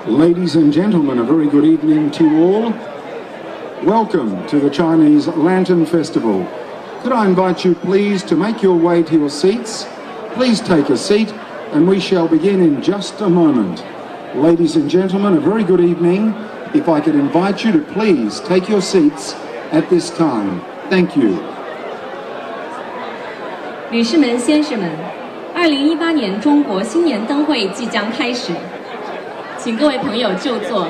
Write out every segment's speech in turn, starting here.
Ladies and gentlemen, a very good evening to you all. Welcome to the Chinese Lantern Festival. Could I invite you please to make your way to your seats? Please take a seat and we shall begin in just a moment. Ladies and gentlemen, a very good evening. If I could invite you to please take your seats at this time. Thank you. 女士们、先生们，2018年中国新年灯会即将开始，请各位朋友就座，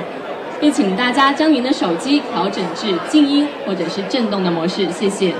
并请大家将您的手机调整至静音或者是震动的模式，谢谢。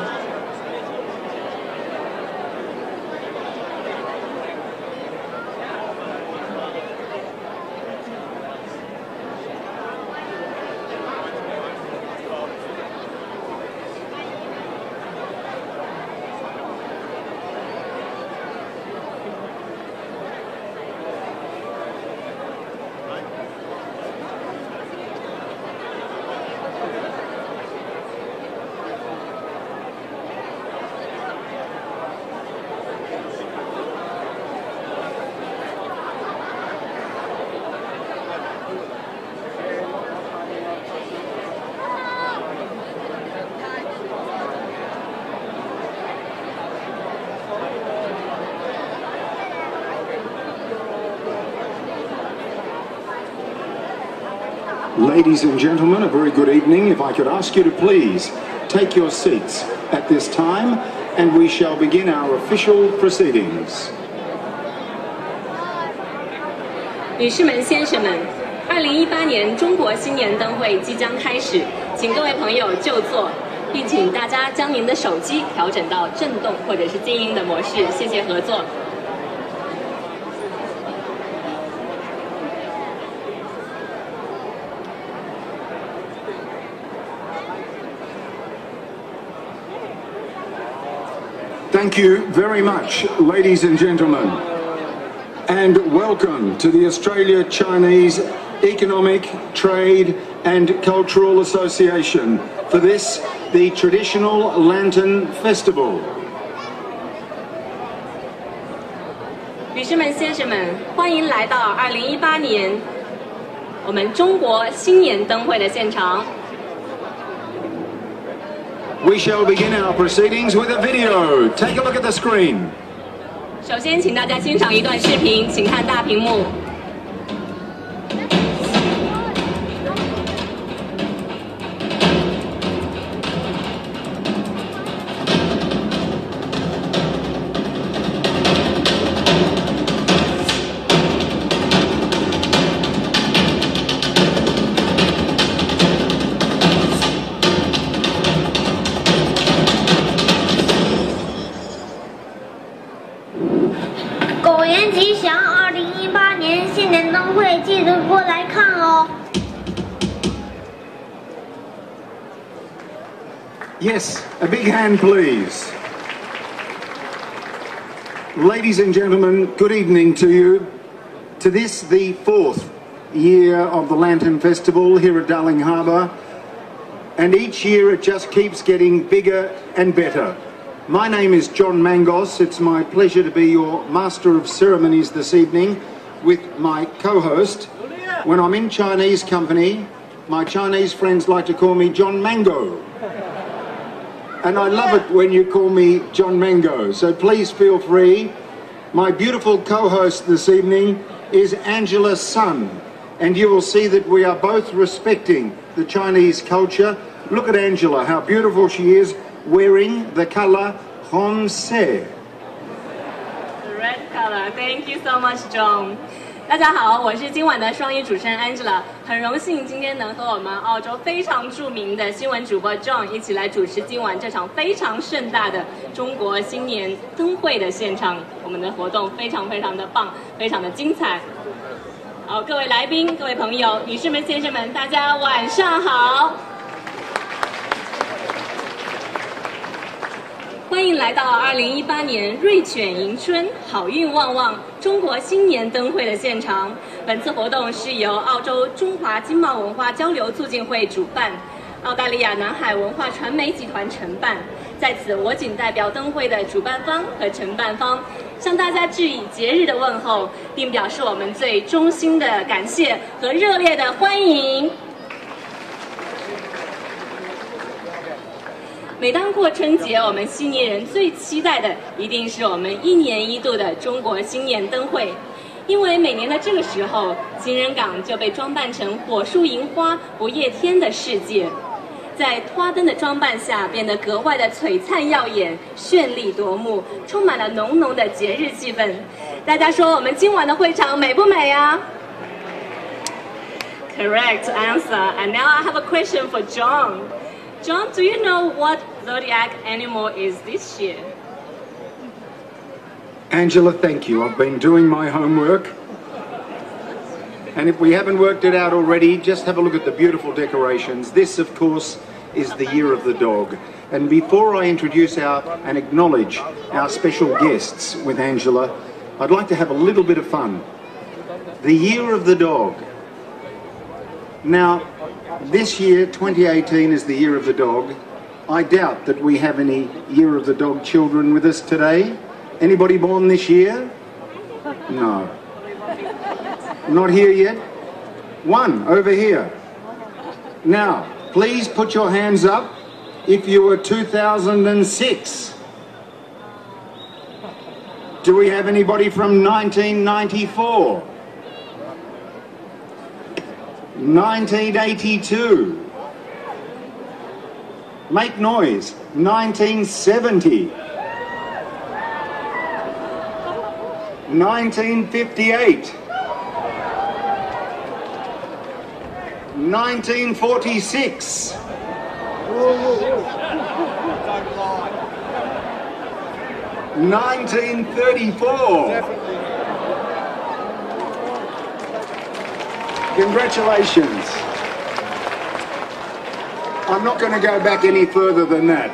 Ladies and gentlemen, a very good evening. If I could ask you to please take your seats at this time and we shall begin our official proceedings. 女士们、先生们，2018年中国新年灯会即将开始，请各位朋友就座，并请大家将您的手机调整到震动或者是静音的模式，谢谢合作。Thank you very much, ladies and gentlemen, and welcome to the Australia-Chinese Economic, Trade and Cultural Association for this, the traditional Lantern Festival. 女士们、先生们，欢迎来到2018年我们中国新年灯会的现场。We shall begin our proceedings with a video. Take a look at the screen. 首先，请大家欣赏一段视频，请看大屏幕。狗年吉祥！2018年新年灯会，记得过来看哦。Yes, a big hand, please. Ladies and gentlemen, good evening to you. To this, the 4th year of the Lantern Festival here at Darling Harbour. And each year it just keeps getting bigger and better. My name is John Mangos. It's my pleasure to be your Master of Ceremonies this evening with my co-host. When I'm in Chinese company, my Chinese friends like to call me John Mango. And I love it when you call me John Mango, so please feel free. My beautiful co-host this evening is Angela Sun, and you will see that we are both respecting the Chinese culture. Look at Angela, how beautiful she is, wearing the colour Hongse. The red color. Thank you so much, John. 大家好，我是今晚的双语主持人 Angela， 很荣幸今天能和我们澳洲非常著名的新闻主播 John 一起来主持今晚这场非常盛大的中国新年灯会的现场。我们的活动非常的棒，非常的精彩。好，各位来宾、各位朋友、女士们、先生们，大家晚上好。欢迎来到2018年瑞犬迎春，好运旺旺中国新年灯会的现场。本次活动是由澳洲中华经贸文化交流促进会主办，澳大利亚南海文化传媒集团承办。在此，我谨代表灯会的主办方和承办方，向大家致以节日的问候，并表示我们最衷心的感谢和热烈的欢迎。每当过春节，我们悉尼人最期待的一定是我们1年1度的中国新年灯会，因为每年的这个时候，情人港就被装扮成火树银花、不夜天的世界，在花灯的装扮下变得格外的璀璨耀眼、绚丽夺目，充满了浓浓的节日气氛。大家说我们今晚的会场美不美啊？Correct answer. And now I have a question for John. John, do you know what zodiac animal is this year? Angela, thank you. I've been doing my homework. And if we haven't worked it out already, just have a look at the beautiful decorations. This, of course, is the Year of the Dog. And before I introduce and acknowledge our special guests with Angela, I'd like to have a little bit of fun. The Year of the Dog. Now, this year, 2018, is the Year of the Dog. I doubt that we have any Year of the Dog children with us today. Anybody born this year? No. Not here yet? One, over here. Now, please put your hands up if you were 2006. Do we have anybody from 1994? 1982. Make noise. 1970. 1958. 1946. 1934. Congratulations. I'm not going to go back any further than that.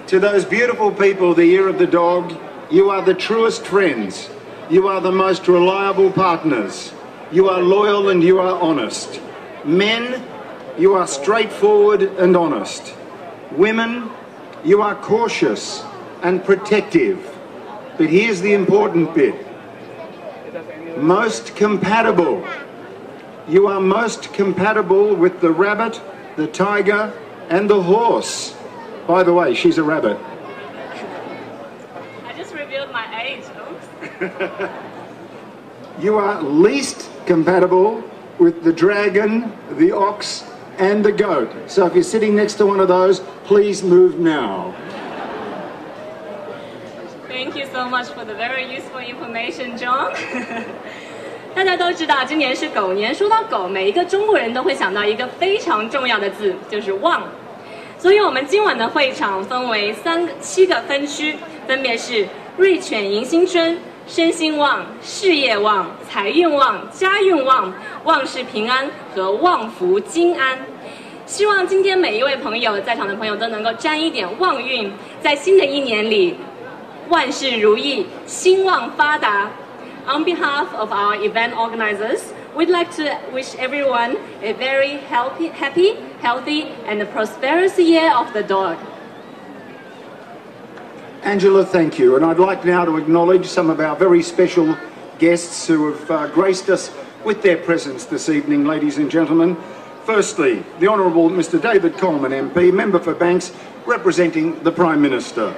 To those beautiful people, the Year of the Dog, you are the truest friends. You are the most reliable partners. You are loyal and you are honest. Men, you are straightforward and honest. Women, you are cautious and protective. But here's the important bit. Most compatible. You are most compatible with the rabbit, the tiger, and the horse. By the way, she's a rabbit. I just revealed my age. Oops. You are least compatible with the dragon, the ox, and the goat. So if you're sitting next to one of those, please move now. Thank you so much for the very useful information, John. 大家都知道，今年是狗年。说到狗，每一个中国人都会想到一个非常重要的字，就是旺。所以，我们今晚的会场分为7个分区，分别是瑞犬迎新春、身心旺、事业旺、财运旺、家运旺、万事平安和旺福金安。希望今天每一位朋友，在场的朋友都能够沾一点旺运，在新的一年里万事如意，兴旺发达。On behalf of our event organizers, we'd like to wish everyone a very happy, healthy, and prosperous year of the dog. Angela, thank you. And I'd like now to acknowledge some of our very special guests who have graced us with their presence this evening, ladies and gentlemen. Firstly, the Honourable Mr David Coleman MP, Member for Banks, representing the Prime Minister.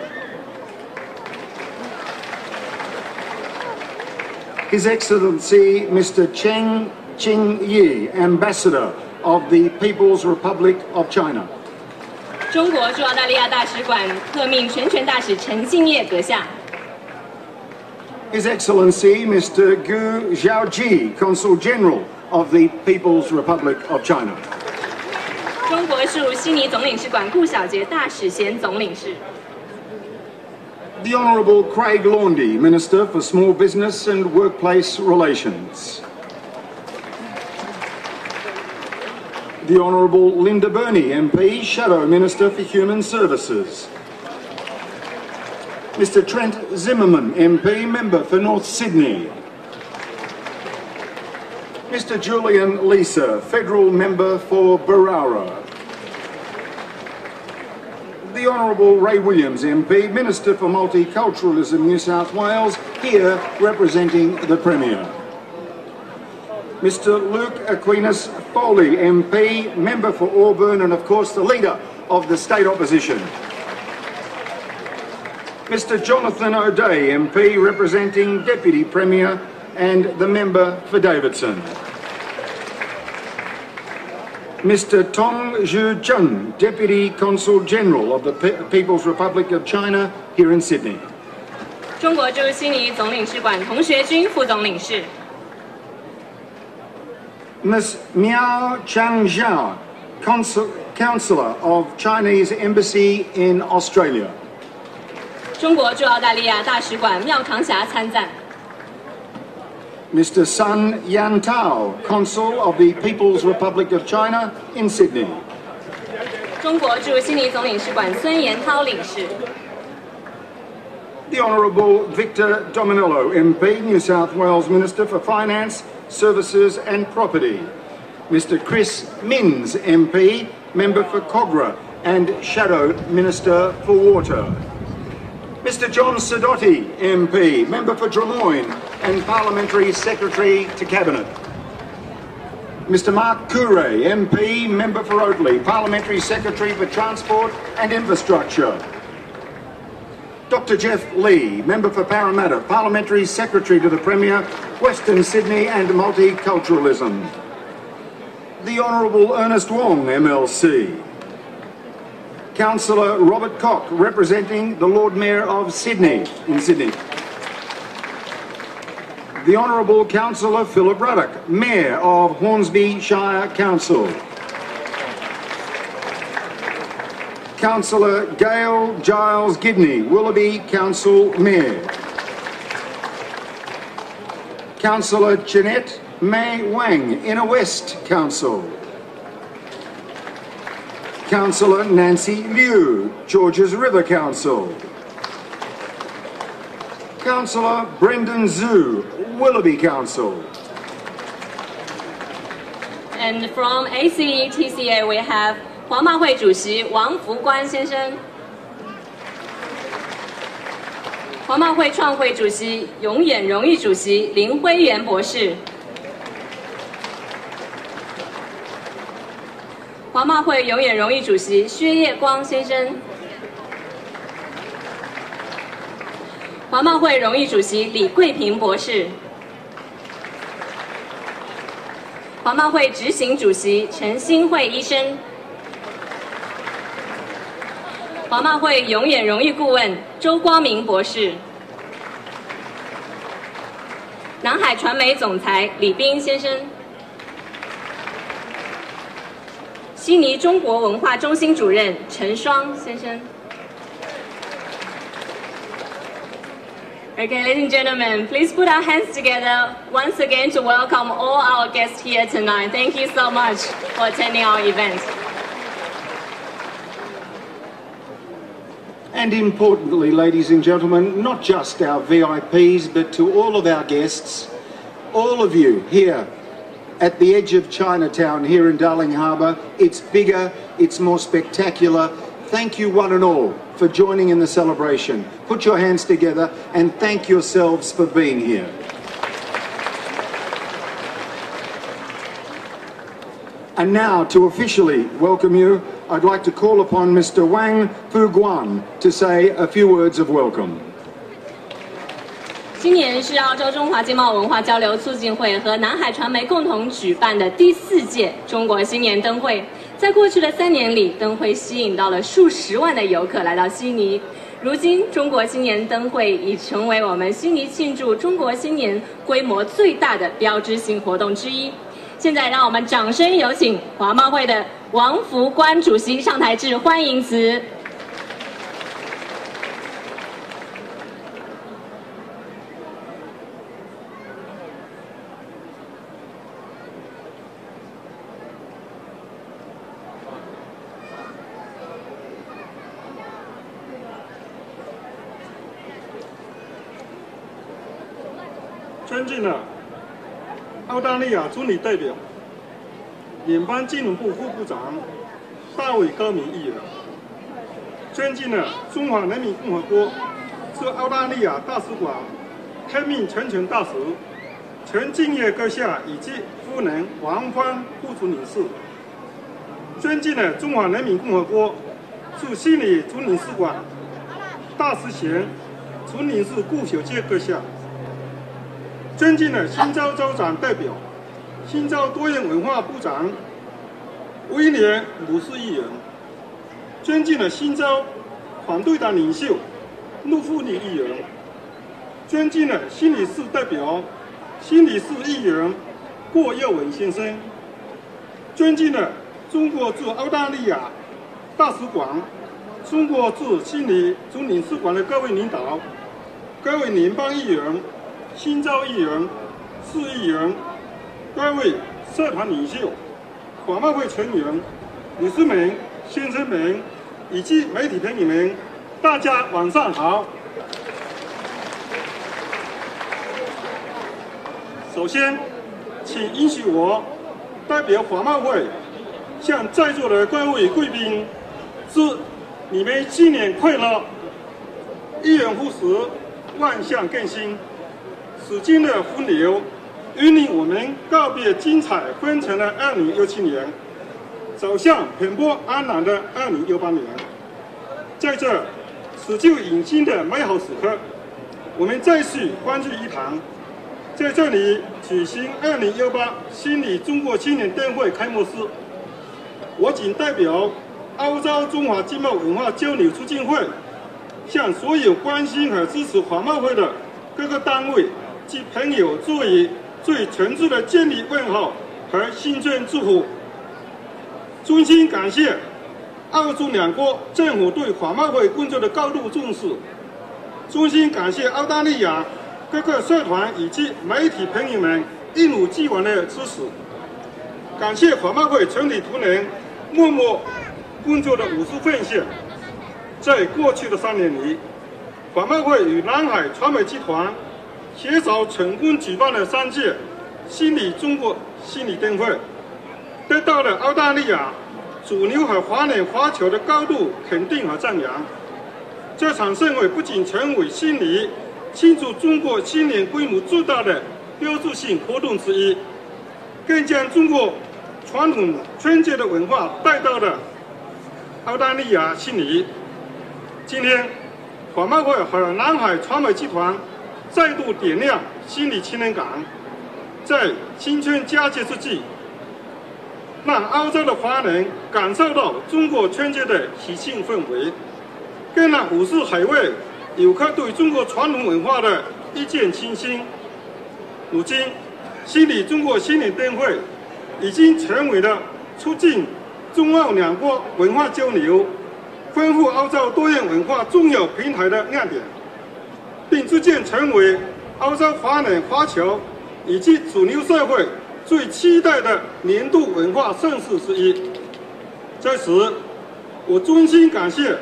His Excellency Mr Cheng Qing-yi, Ambassador of the People's Republic of China. 中国驻澳大利亚大使馆特命全权大使陈敬业阁下。His Excellency Mr Gu Zhaoji, Consul General of the People's Republic of China. 中国驻悉尼总领事馆顾小杰大使衔总领事。The Honourable Craig Laundy, Minister for Small Business and Workplace Relations. The Honourable Linda Burney, MP, Shadow Minister for Human Services. Mr Trent Zimmerman, MP, Member for North Sydney. Mr Julian Leeser, Federal Member for Barara. The Honourable Ray Williams MP, Minister for Multiculturalism, New South Wales, here representing the Premier. Mr Luke Aquinas Foley MP, Member for Auburn and of course the Leader of the State Opposition. Mr Jonathan O'Dea MP, representing Deputy Premier and the Member for Davidson. Mr Tong Zhu Chun, Deputy Consul General of the People's Republic of China here in Sydney. 中国驻悉尼总领事馆童学军副总领事。 Ms Miao Changzhou, Councillor of Chinese Embassy in Australia. 中国驻澳大利亚大使馆廖长霞参赞。 Mr Sun Yantao, Consul of the People's Republic of China in Sydney. 中国驻悉尼总领事馆孙延涛领事。 The Honourable Victor Dominello MP, New South Wales Minister for Finance, Services and Property. Mr Chris Minns MP, Member for Cogra and Shadow Minister for Water. Mr John Sidoti MP, Member for Drummoyne and Parliamentary Secretary to Cabinet. Mr Mark Couré MP, Member for Oatley, Parliamentary Secretary for Transport and Infrastructure. Dr Jeff Lee, Member for Parramatta, Parliamentary Secretary to the Premier, Western Sydney and Multiculturalism. The Honourable Ernest Wong MLC. Councillor Robert Cock, representing the Lord Mayor of Sydney, in Sydney. The Honourable Councillor Philip Ruddock, Mayor of Hornsby Shire Council. Councillor Gail Giles Gidney, Willoughby Council Mayor. Councillor Jeanette May Wang, Inner West Council. Councillor Nancy Liu, Georges River Council. Councillor Brendan Zhu, Willoughby Council. And from ACE-TCA we have 华贸会主席王福官先生，华贸会创会主席、永远荣誉主席林辉元博士，华贸会永远荣誉主席薛叶光先生，华贸会荣誉主席李桂平博士，华贸会执行主席陈新慧医生。 华贸会永远荣誉顾问周光明博士，南海传媒总裁李斌先生，悉尼中国文化中心主任陈双先生。Okay, ladies and gentlemen, please put our hands together once again to welcome all our guests here tonight. Thank you so much for attending our event. And importantly, ladies and gentlemen, not just our VIPs, but to all of our guests, all of you here at the edge of Chinatown here in Darling Harbour. It's bigger, it's more spectacular. Thank you one and all for joining in the celebration. Put your hands together and thank yourselves for being here. And now, to officially welcome you, I'd like to call upon Mr. Wang Fuguan to say a few words of welcome. 今年是澳洲中华经贸文化交流促进会和南海传媒共同举办的第4届中国新年灯会。在过去的3年里，灯会吸引到了数十万的游客来到悉尼。如今，中国新年灯会已成为我们悉尼庆祝中国新年规模最大的标志性活动之一。现在，让我们掌声有请华贸会的王福官主席上台致欢迎词。尊敬的澳大利亚驻里代表、联邦金融部副部长大卫高明议员，尊敬的中华人民共和国驻澳大利亚大使馆天命全权大使、全敬业阁下以及夫人王芳副总领事，尊敬的中华人民共和国驻悉尼总领事馆大使衔总领事顾小姐阁下，尊敬的新州州长代表、新州多元文化部长威廉鲁斯议员，尊敬的新州反对党领袖陆富里议员，尊敬的新理事代表、新理事议员郭耀文先生，尊敬的中国驻澳大利亚大使馆、中国驻悉尼总领事馆的各位领导、各位联邦议员、新州议员、市议员、各位社团领袖、法贸会成员、女士们、先生们以及媒体朋友们，大家晚上好。首先，请允许我代表法贸会向在座的各位贵宾祝你们新年快乐，一元复始，万象更新，使今的洪流引领我们告别精彩纷呈的2017年，走向蓬勃安然的2018年。在这辞旧迎新的美好时刻，我们再续欢聚一堂，在这里举行2018悉尼中国新年灯会开幕式。我谨代表澳洲中华经贸文化交流促进会，向所有关心和支持法贸会的各个单位及朋友作以最诚挚的见礼问候和新春祝福。衷心感谢澳中两国政府对法贸会工作的高度重视，衷心感谢澳大利亚各个社团以及媒体朋友们一如既往的支持，感谢法贸会全体同仁默默工作的无私奉献。在过去的3年里，法贸会与南海传媒集团携手成功举办了3届悉尼中国新年灯会，得到了澳大利亚主流和华人华侨的高度肯定和赞扬。这场盛会不仅成为悉尼庆祝中国新年规模最大的标志性活动之一，更将中国传统春节的文化带到了澳大利亚悉尼。今天，法贸会和南海传媒集团再度点亮悉尼情人港，在新春佳节之际，让澳洲的华人感受到中国春节的喜庆氛围，更让50世海外游客对中国传统文化的一见倾心。如今，悉尼中国新年灯会已经成为了促进中澳两国文化交流、丰富澳洲多元文化重要平台的亮点，并逐渐成为澳洲华人华侨以及主流社会最期待的年度文化盛事之一。在此，我衷心感谢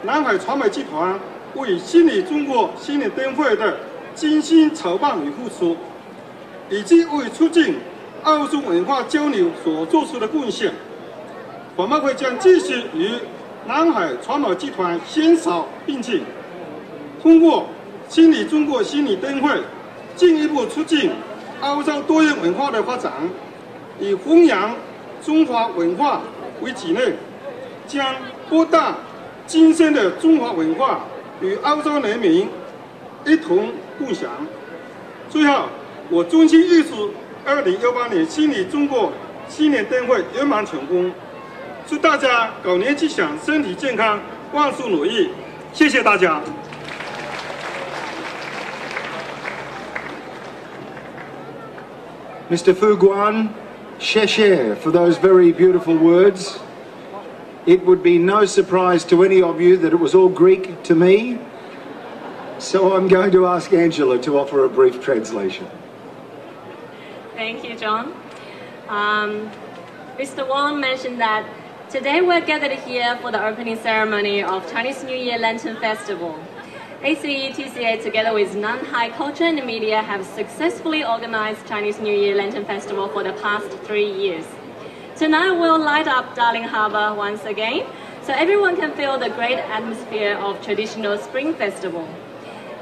南海传媒集团为悉尼中国新年灯会的精心筹办与付出，以及为促进澳中文化交流所做出的贡献。法贸会将继续与南海传媒集团携手并进，通过悉尼中国新年灯会进一步促进澳洲多元文化的发展，以弘扬中华文化为己任，将博大精深的中华文化与澳洲人民一同共享。最后，我衷心预祝2018年悉尼中国新年灯会圆满成功，祝大家狗年吉祥，身体健康，万事如意。谢谢大家。Mr. Fu Guan, Sheshe, for those very beautiful words. It would be no surprise to any of you that it was all Greek to me, so I'm going to ask Angela to offer a brief translation. Thank you, John. Mr. Wong mentioned that today we're gathered here for the opening ceremony of Chinese New Year Lantern Festival. ACE-TCA together with Nanhai Culture and Media have successfully organized Chinese New Year Lantern Festival for the past 3 years. Tonight we'll light up Darling Harbour once again so everyone can feel the great atmosphere of traditional Spring Festival.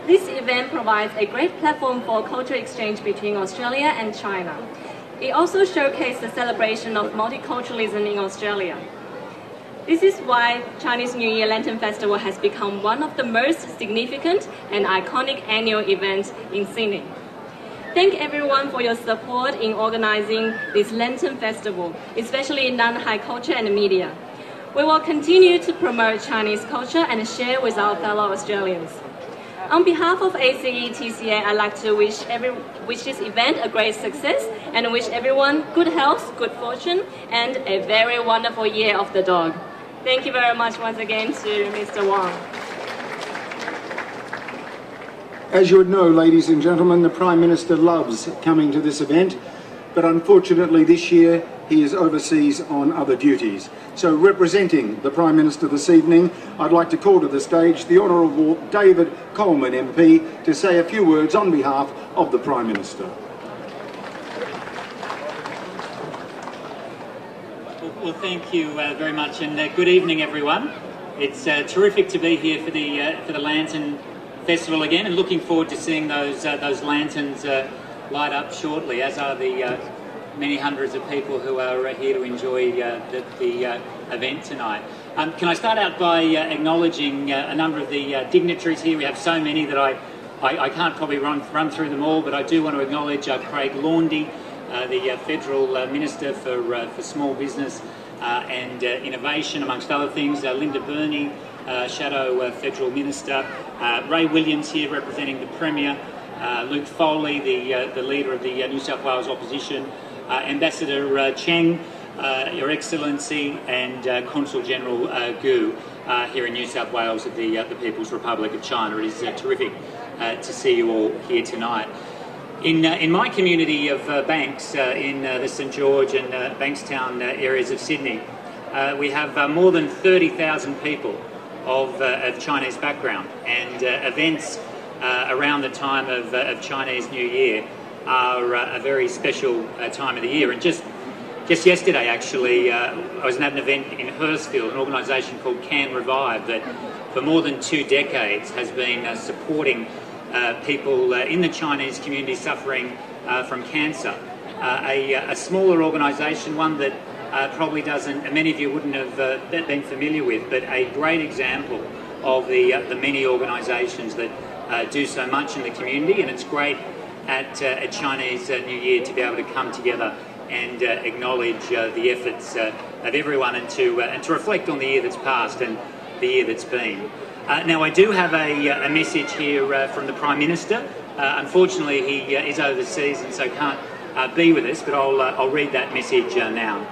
This event provides a great platform for cultural exchange between Australia and China. It also showcases the celebration of multiculturalism in Australia. This is why Chinese New Year Lantern Festival has become one of the most significant and iconic annual events in Sydney. Thank everyone for your support in organizing this Lantern Festival, especially non-high culture and media. We will continue to promote Chinese culture and share with our fellow Australians. On behalf of ACE-TCA, I'd like to wish this event a great success and wish everyone good health, good fortune, and a very wonderful year of the dog. Thank you very much once again to Mr. Wang. As you would know, ladies and gentlemen, the Prime Minister loves coming to this event, but unfortunately this year he is overseas on other duties. So representing the Prime Minister this evening, I'd like to call to the stage the Honourable David Coleman MP to say a few words on behalf of the Prime Minister. Well, thank you very much, and good evening, everyone. It's terrific to be here for the Lantern Festival again, and looking forward to seeing those lanterns light up shortly, as are the many hundreds of people who are here to enjoy the event tonight. Can I start out by acknowledging a number of the dignitaries here? We have so many that I can't probably run through them all, but I do want to acknowledge Craig Laundy, the Federal Minister for Small Business and Innovation, amongst other things, Linda Burney, Shadow Federal Minister, Ray Williams here representing the Premier, Luke Foley, the Leader of the New South Wales Opposition, Ambassador Cheng, Your Excellency, and Consul General Gu here in New South Wales of the People's Republic of China. It is terrific to see you all here tonight. In my community of Banks, in the St George and Bankstown areas of Sydney, we have more than 30,000 people of Chinese background, and events around the time of Chinese New Year are a very special time of the year. And just yesterday, actually, I was at an event in Hurstville, an organisation called Can Revive that for more than 2 decades has been supporting people in the Chinese community suffering from cancer. A smaller organisation, one that probably doesn't, and many of you wouldn't have been familiar with, but a great example of the many organisations that do so much in the community. And it's great at Chinese New Year to be able to come together and acknowledge the efforts of everyone, and to reflect on the year that's passed and the year that's been. Now, I do have a message here from the Prime Minister. Unfortunately, he is overseas and so can't be with us, but I'll read that message now.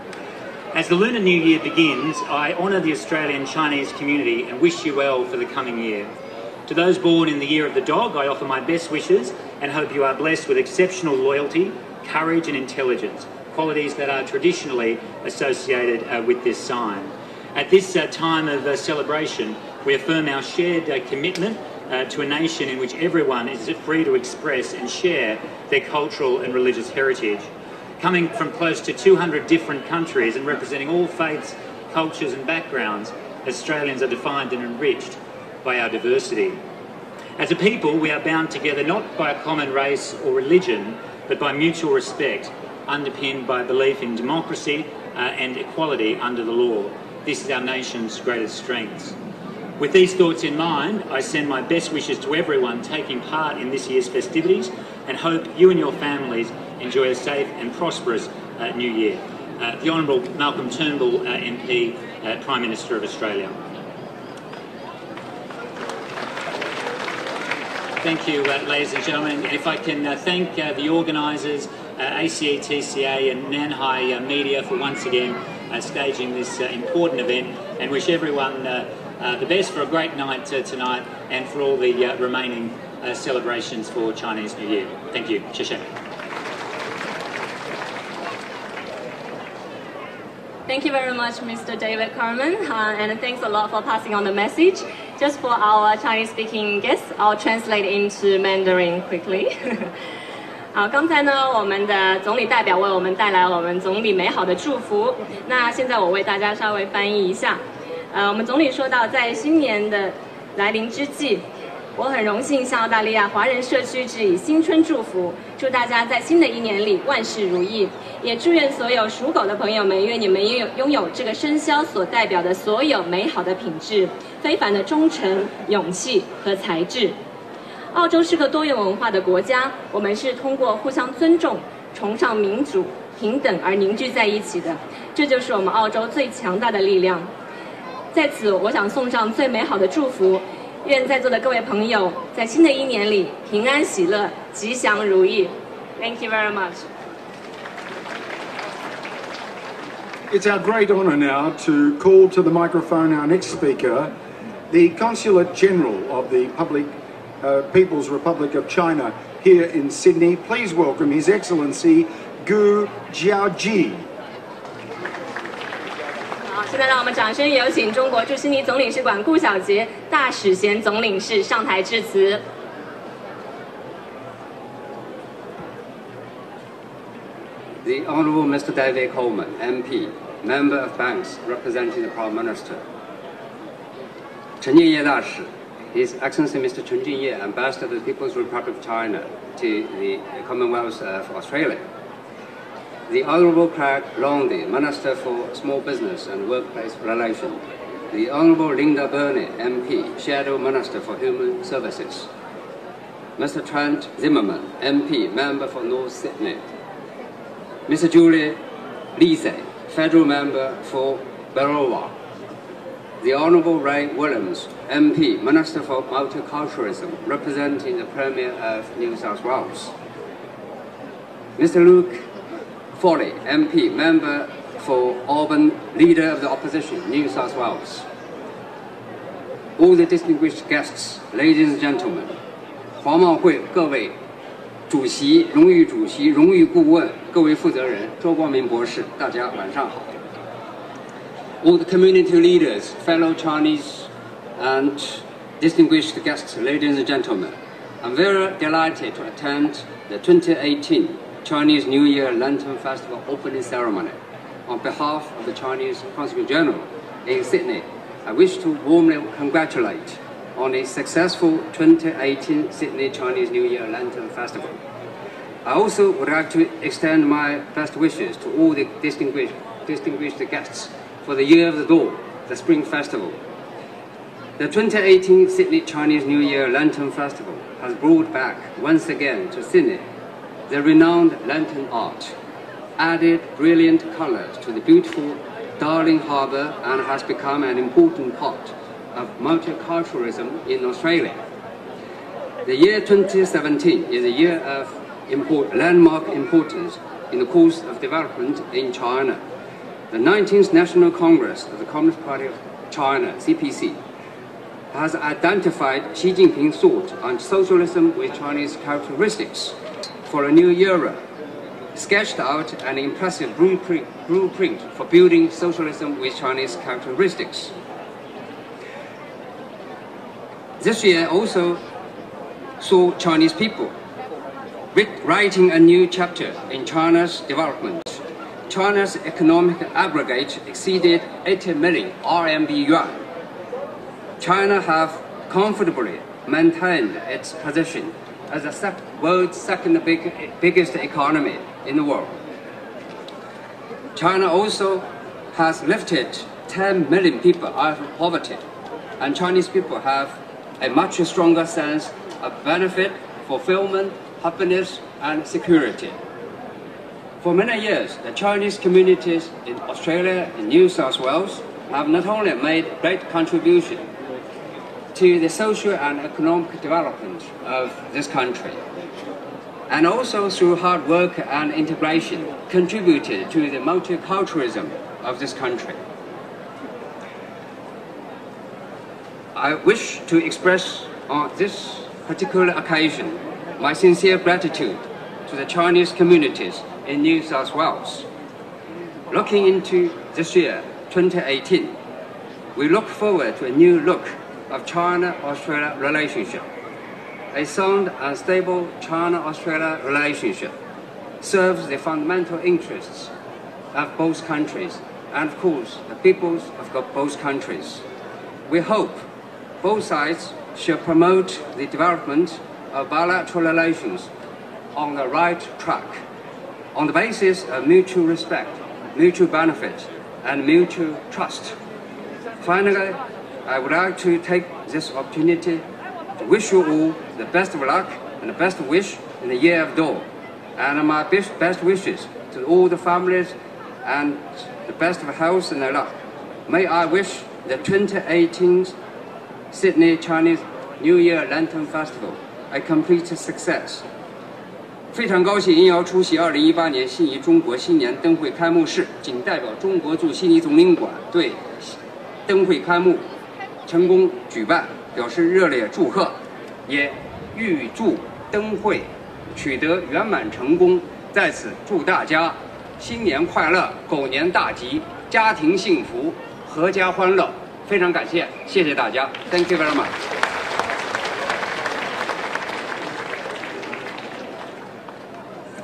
As the Lunar New Year begins, I honour the Australian Chinese community and wish you well for the coming year. To those born in the year of the dog, I offer my best wishes and hope you are blessed with exceptional loyalty, courage and intelligence, qualities that are traditionally associated with this sign. At this time of celebration, we affirm our shared commitment to a nation in which everyone is free to express and share their cultural and religious heritage. Coming from close to 200 different countries and representing all faiths, cultures and backgrounds, Australians are defined and enriched by our diversity. As a people, we are bound together not by a common race or religion, but by mutual respect, underpinned by belief in democracy and equality under the law. This is our nation's greatest strengths. With these thoughts in mind, I send my best wishes to everyone taking part in this year's festivities and hope you and your families enjoy a safe and prosperous New Year. The Honourable Malcolm Turnbull MP, Prime Minister of Australia. Thank you, ladies and gentlemen. And if I can thank the organisers, ACE-TCA and Nanhai Media for once again staging this important event, and wish everyone the best for a great night tonight and for all the remaining celebrations for Chinese New Year. Thank you. Xie xie. Thank you very much, Mr. David Carmen, and thanks a lot for passing on the message. Just for our Chinese-speaking guests, I'll translate into Mandarin quickly. 好，刚才呢，我们的总理代表为我们带来了我们总理美好的祝福。那现在我为大家稍微翻译一下。我们总理说到，在新年的来临之际，我很荣幸向澳大利亚华人社区致以新春祝福，祝大家在新的一年里万事如意，也祝愿所有属狗的朋友们，愿你们拥有这个生肖所代表的所有美好的品质，非凡的忠诚、勇气和才智。澳洲是个多元文化的国家，我们是通过互相尊重、崇尚民主、平等而凝聚在一起的，这就是我们澳洲最强大的力量。在此，我想送上最美好的祝福，愿在座的各位朋友在新的一年里平安喜乐、吉祥如意。Thank you very much. It's our great honour now to call to the microphone our next speaker, the Consulate General of the People's Republic of China here in Sydney. Please welcome His Excellency Gu Jiaoji. 好，现在让我们掌声有请中国驻悉尼总领事馆顾小杰大使衔总领事上台致辞。The Honourable Mr. David Coleman, MP, Member of Banks, representing the Prime Minister. 陈建业大使 His Excellency Mr. Chen Jingye, Ambassador to the People's Republic of China to the Commonwealth of Australia. The Honourable Craig Londy, Minister for Small Business and Workplace Relations. The Honourable Linda Burney, MP, Shadow Minister for Human Services. Mr. Trent Zimmerman, MP, Member for North Sydney. Mr. Julie Lise, Federal Member for Berrowa. The Honourable Ray Williams, MP, Minister for Multiculturalism, representing the Premier of New South Wales. Mr. Luke Foley, MP, Member for Auburn, Leader of the Opposition, New South Wales. All the distinguished guests, ladies and gentlemen, 华贸会各位主席、荣誉主席、荣誉顾问、各位负责人、周光明博士，大家晚上好。All the community leaders, fellow Chinese and distinguished guests, ladies and gentlemen, I'm very delighted to attend the 2018 Chinese New Year Lantern Festival opening ceremony. On behalf of the Chinese Consul General in Sydney, I wish to warmly congratulate on a successful 2018 Sydney Chinese New Year Lantern Festival. I also would like to extend my best wishes to all the distinguished guests for the Year of the Door, the Spring Festival. The 2018 Sydney Chinese New Year Lantern Festival has brought back once again to Sydney the renowned lantern art, added brilliant colours to the beautiful Darling Harbour, and has become an important part of multiculturalism in Australia. The year 2017 is a year of landmark importance in the course of development in China. The 19th National Congress of the Communist Party of China, CPC, has identified Xi Jinping's thought on socialism with Chinese characteristics for a new era, sketched out an impressive blueprint for building socialism with Chinese characteristics. This year also saw Chinese people writing a new chapter in China's development. China's economic aggregate exceeded 80 million RMB yuan. China have comfortably maintained its position as the world's second biggest economy in the world. China also has lifted 10 million people out of poverty, and Chinese people have a much stronger sense of benefit, fulfillment, happiness, and security. For many years, the Chinese communities in Australia and New South Wales have not only made great contribution to the social and economic development of this country, and also through hard work and integration contributed to the multiculturalism of this country. I wish to express on this particular occasion my sincere gratitude to the Chinese communities in New South Wales. Looking into this year, 2018, we look forward to a new look of China-Australia relationship. A sound and stable China-Australia relationship serves the fundamental interests of both countries and of course the peoples of both countries. We hope both sides shall promote the development of bilateral relations on the right track, on the basis of mutual respect, mutual benefit, and mutual trust. Finally, I would like to take this opportunity to wish you all the best of luck and the best wish in the year of dog, and my best wishes to all the families and the best of health and luck. May I wish the 2018 Sydney Chinese New Year Lantern Festival a complete success. 非常高兴应邀出席2018年悉尼中国新年灯会开幕式，仅代表中国驻悉尼总领馆对灯会开幕成功举办表示热烈祝贺，也预祝灯会取得圆满成功。在此祝大家新年快乐，狗年大吉，家庭幸福，阖家欢乐。非常感谢，谢谢大家 ，Thank you very much.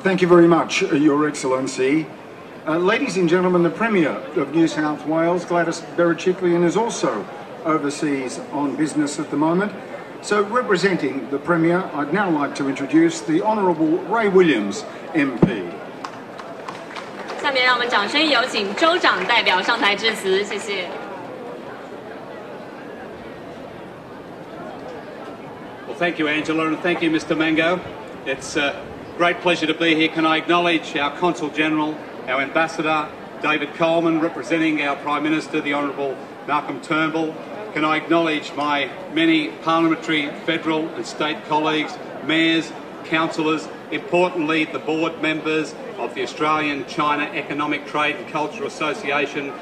Thank you very much, Your Excellency. Ladies and gentlemen, the Premier of New South Wales, Gladys Berejiklian, is also overseas on business at the moment. So, representing the Premier, I'd now like to introduce the Honourable Ray Williams, MP. 下面让我们掌声有请州长代表上台致辞，谢谢。Well, thank you, Angela, and thank you, Mr. Mango. It's a great pleasure to be here. Can I acknowledge our Consul General, our Ambassador, David Coleman, representing our Prime Minister, the Honourable Malcolm Turnbull. Can I acknowledge my many parliamentary, federal and state colleagues, mayors, councillors, importantly the board members of the Australian-China Economic Trade and Culture Association,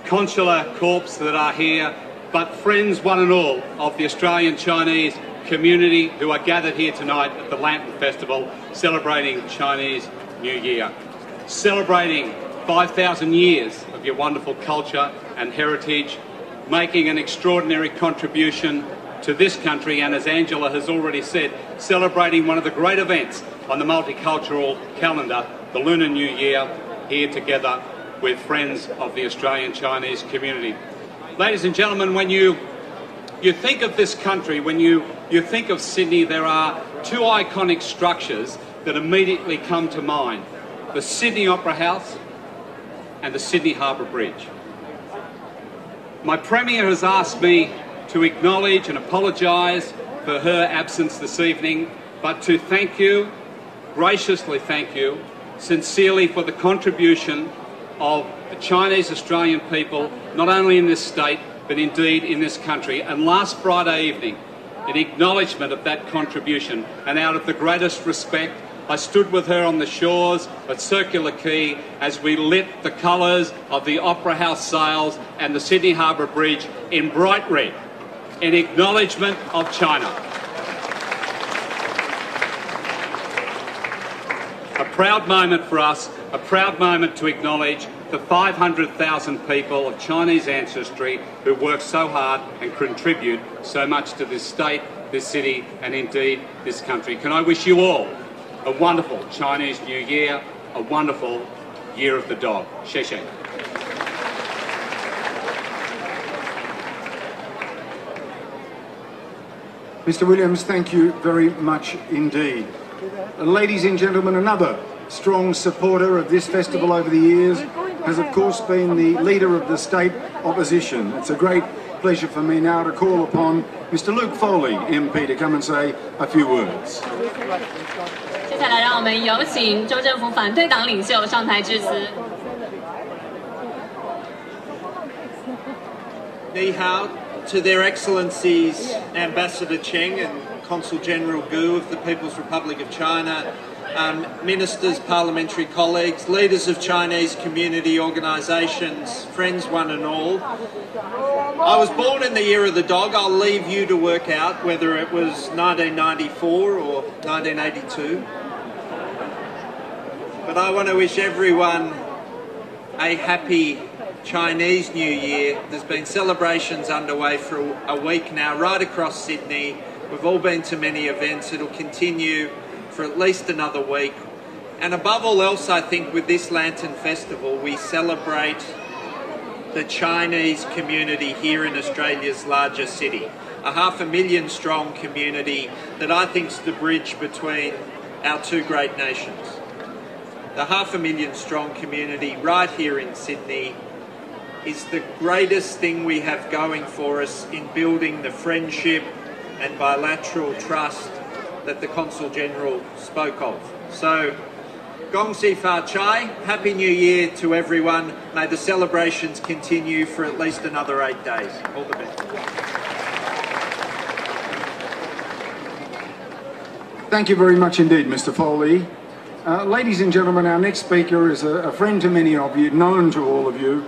consular corps that are here, but friends one and all of the Australian-Chinese community who are gathered here tonight at the Lantern Festival celebrating Chinese New Year. Celebrating 5,000 years of your wonderful culture and heritage, making an extraordinary contribution to this country, and as Angela has already said, celebrating one of the great events on the multicultural calendar, the Lunar New Year, here together with friends of the Australian-Chinese community. Ladies and gentlemen, when you think of this country, when you think of Sydney, there are two iconic structures that immediately come to mind: the Sydney Opera House and the Sydney Harbour Bridge. My Premier has asked me to acknowledge and apologise for her absence this evening, but to thank you, graciously thank you, sincerely for the contribution of the Chinese Australian people, not only in this state, but indeed in this country. And last Friday evening, in acknowledgement of that contribution and out of the greatest respect, I stood with her on the shores at Circular Quay as we lit the colours of the Opera House sails and the Sydney Harbour Bridge in bright red, in acknowledgement of China. A proud moment for us, a proud moment to acknowledge the 500,000 people of Chinese ancestry who work so hard and contribute so much to this state, this city, and indeed this country. Can I wish you all a wonderful Chinese New Year, a wonderful Year of the Dog. Xie xie. Mr. Williams, thank you very much indeed. Ladies and gentlemen, another strong supporter of this festival over the years has of course been the Leader of the State Opposition. It's a great pleasure for me now to call upon Mr. Luke Foley, MP, to come and say a few words. 接下来让我们有请州政府反对党领袖上台致辞。Ni hao to Their Excellencies Ambassador Cheng and Consul General Gu of the People's Republic of China, ministers, parliamentary colleagues, leaders of Chinese community organisations, friends one and all. I was born in the year of the dog. I'll leave you to work out whether it was 1994 or 1982. But I want to wish everyone a happy Chinese New Year. There's been celebrations underway for a week now right across Sydney. We've all been to many events. It'll continue for at least another week. And above all else, I think with this Lantern Festival, we celebrate the Chinese community here in Australia's largest city. A 500,000 strong community that I think is the bridge between our two great nations. The 500,000 strong community right here in Sydney is the greatest thing we have going for us in building the friendship and bilateral trust that the Consul General spoke of. So, Gong Si Fa Chai, Happy New Year to everyone. May the celebrations continue for at least another 8 days. All the best. Thank you very much indeed, Mr. Foley. Ladies and gentlemen, our next speaker is a friend to many of you, known to all of you,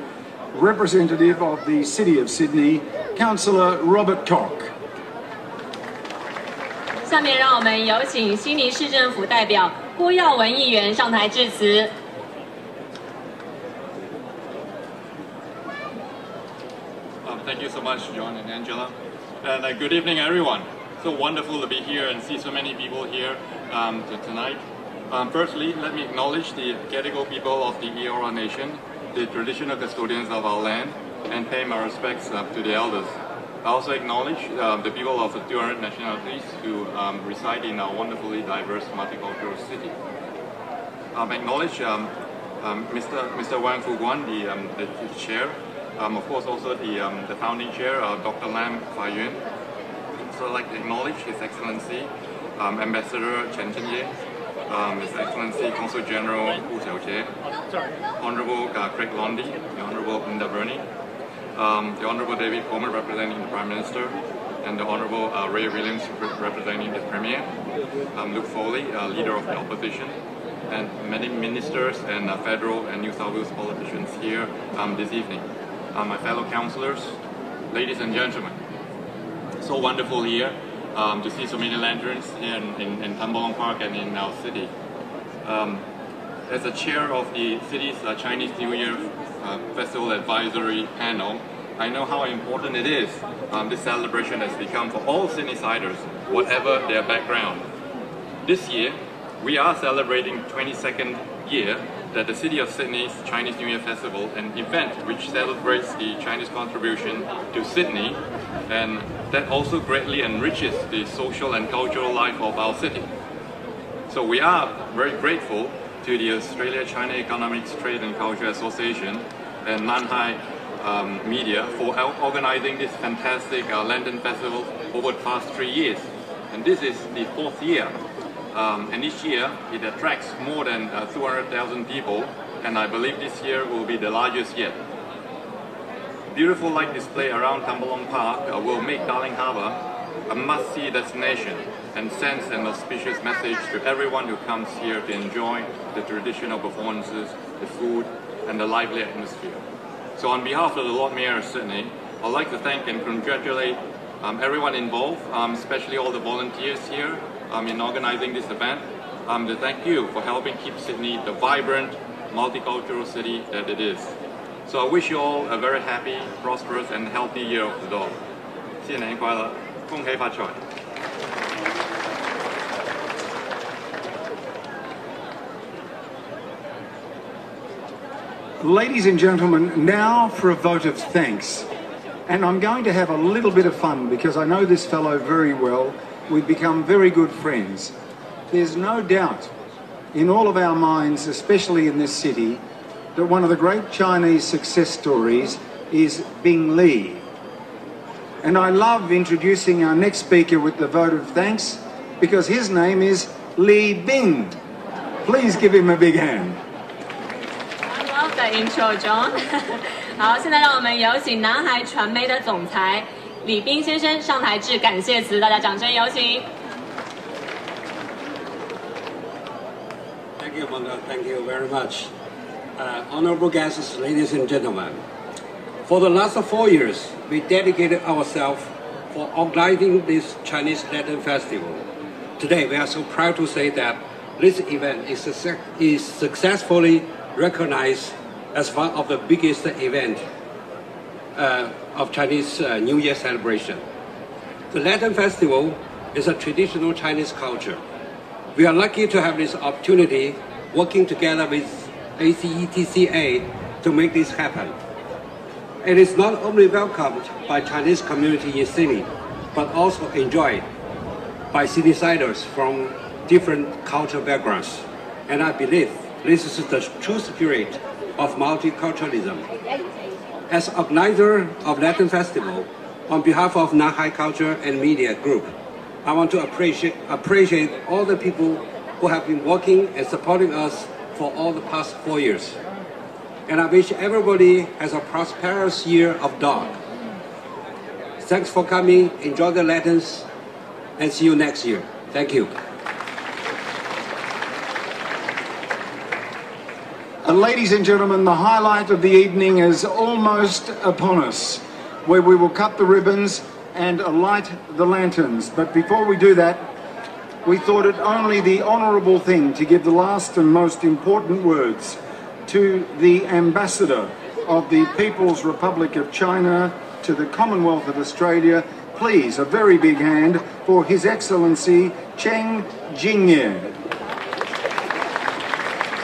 representative of the City of Sydney, Councillor Robert Koch. 下面让我们有请悉尼市政府代表郭耀文议员上台致辞。Thank you so much, John and Angela. And good evening, everyone. So wonderful to be here and see so many people here tonight. Firstly, let me acknowledge the Gadigal people of the Eora Nation, the traditional custodians of our land, and pay my respects to the elders. I also acknowledge the people of the 200 nationalities who reside in our wonderfully diverse multicultural city. I acknowledge Mr. Wang Fuguan, the chair, of course also the founding chair, Dr. Lam Faiyuan. So I'd like to acknowledge His Excellency Ambassador Chen Chenye, His Excellency Consul General Hu Xiaojie, Honourable Craig Londy, the Honourable Linda Burney, the Honourable David Coleman representing the Prime Minister, and the Honourable Ray Williams representing the Premier, Luke Foley, Leader of the Opposition, and many ministers and federal and New South Wales politicians here this evening. My fellow councillors, ladies and gentlemen, so wonderful here to see so many lanterns here in Tumbalong Park and in our city. As the chair of the city's Chinese New Year Festival Advisory Panel, I know how important it is this celebration has become for all Sydneysiders, whatever their background. This year, we are celebrating 22nd year that the City of Sydney's Chinese New Year Festival, an event which celebrates the Chinese contribution to Sydney, and that also greatly enriches the social and cultural life of our city. So we are very grateful to the Australia-China Economics Trade and Culture Association and Nanhai Media for organizing this fantastic Lantern Festival over the past 3 years. And this is the 4th year. And each year it attracts more than 200,000 people, and I believe this year will be the largest yet. Beautiful light display around Tumbalong Park will make Darling Harbour a must-see destination and sends an auspicious message to everyone who comes here to enjoy the traditional performances, the food, and the lively atmosphere. So on behalf of the Lord Mayor of Sydney, I'd like to thank and congratulate everyone involved, especially all the volunteers here in organizing this event, to thank you for helping keep Sydney the vibrant, multicultural city that it is. So I wish you all a very happy, prosperous and healthy year of the dog. 新年快乐，恭喜发财。Ladies and gentlemen, now for a vote of thanks. And I'm going to have a little bit of fun because I know this fellow very well. We've become very good friends. There's no doubt in all of our minds, especially in this city, that one of the great Chinese success stories is Bing Li. And I love introducing our next speaker with the vote of thanks because his name is Li Bing. Please give him a big hand. I love the intro, John. 好，现在让我们有请南海传媒的总裁李斌先生上台致感谢词，大家掌声有请。Thank you, Manga. Thank you very much. Honorable guests, ladies and gentlemen. For the last 4 years, we dedicated ourselves for organizing this Chinese Lantern Festival. Today, we are so proud to say that this event is successfully recognized as one of the biggest events of Chinese New Year celebration. The Lantern Festival is a traditional Chinese culture. We are lucky to have this opportunity working together with ACETCA to make this happen. It is not only welcomed by Chinese community in Sydney, but also enjoyed by Sydneysiders from different cultural backgrounds. And I believe this is the true spirit of multiculturalism. As organizer of Lantern Festival, on behalf of Nanhai Culture and Media Group, I want to appreciate all the people who have been working and supporting us for all the past 4 years. And I wish everybody has a prosperous year of dog. Thanks for coming, enjoy the lanterns, and see you next year. Thank you. And ladies and gentlemen, the highlight of the evening is almost upon us, where we will cut the ribbons and light the lanterns. But before we do that, we thought it only the honourable thing to give the last and most important words to the Ambassador of the People's Republic of China to the Commonwealth of Australia. Please, a very big hand for His Excellency Cheng Jingye.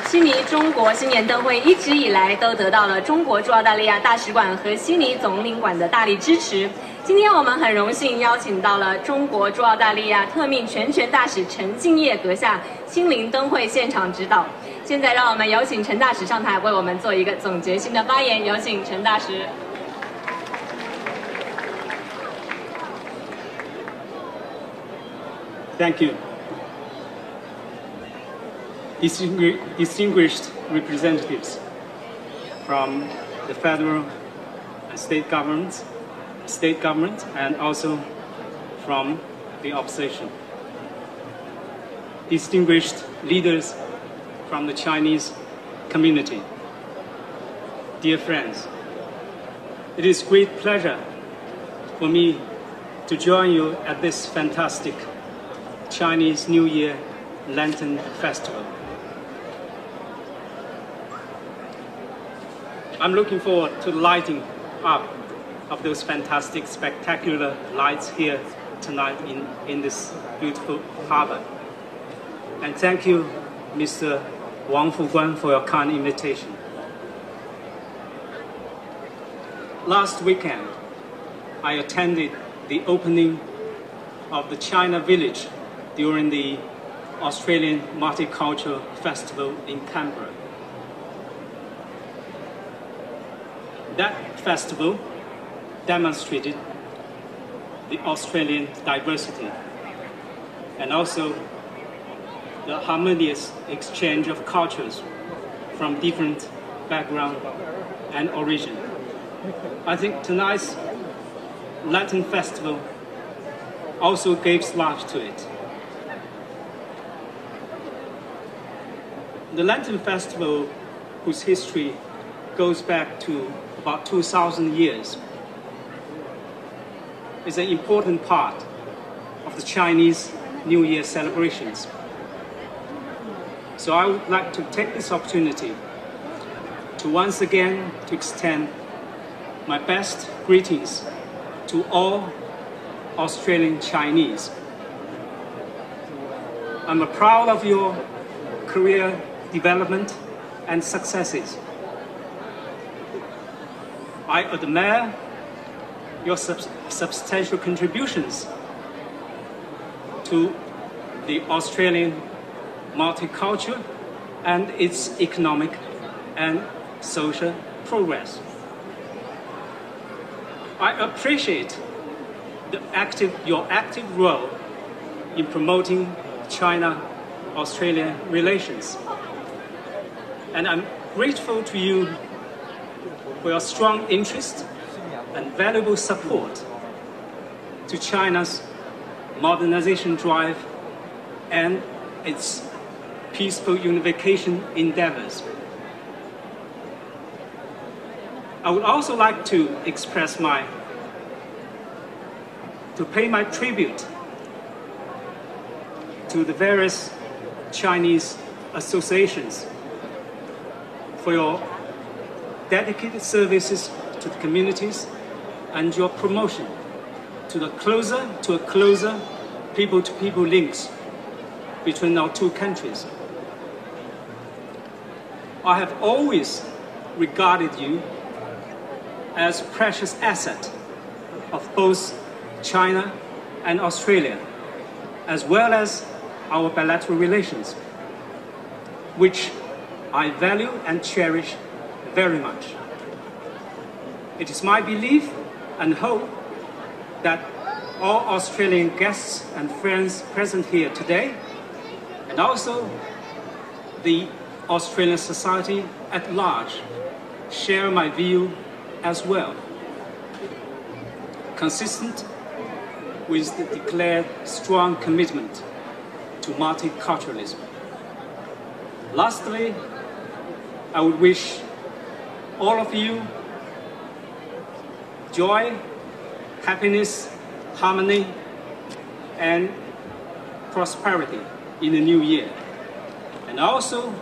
悉尼中国新年灯会一直以来都得到了中国驻澳大利亚大使馆和悉尼总领馆的大力支持。今天我们很荣幸邀请到了中国驻澳大利亚特命全权大使陈敬业阁下亲临灯会现场指导。现在让我们有请陈大使上台为我们做一个总结性的发言，有请陈大使。Thank you. Distinguished representatives from the federal and state government, and also from the opposition. Distinguished leaders from the Chinese community. Dear friends, it is great pleasure for me to join you at this fantastic Chinese New Year Lantern Festival. I'm looking forward to the lighting up of those fantastic, spectacular lights here tonight in this beautiful harbor. And thank you, Mr. Wang Fuguan, for your kind invitation. Last weekend, I attended the opening of the China Village during the Australian Multicultural Festival in Canberra. That festival demonstrated the Australian diversity and also the harmonious exchange of cultures from different background and origin. I think tonight's Lantern Festival also gives life to it. The Lantern Festival, whose history goes back to about 2,000 years, is an important part of the Chinese New Year celebrations. So I would like to take this opportunity to once again to extend my best greetings to all Australian Chinese. I'm proud of your career development and successes. I admire your substantial contributions to the Australian multiculture and its economic and social progress. I appreciate your active role in promoting China-Australia relations. And I'm grateful to you for your strong interest and valuable support to China's modernization drive and its peaceful unification endeavors. I would also like to pay my tribute to the various Chinese associations for your dedicated services to the communities and your promotion to a closer people-to-people links between our two countries. I have always regarded you as precious asset of both China and Australia, as well as our bilateral relations, which I value and cherish very much. It is my belief and hope that all Australian guests and friends present here today, and also the Australian society at large, share my view as well, consistent with the declared strong commitment to multiculturalism. Lastly, I would wish all of you joy, happiness, harmony, and prosperity in the new year. And also,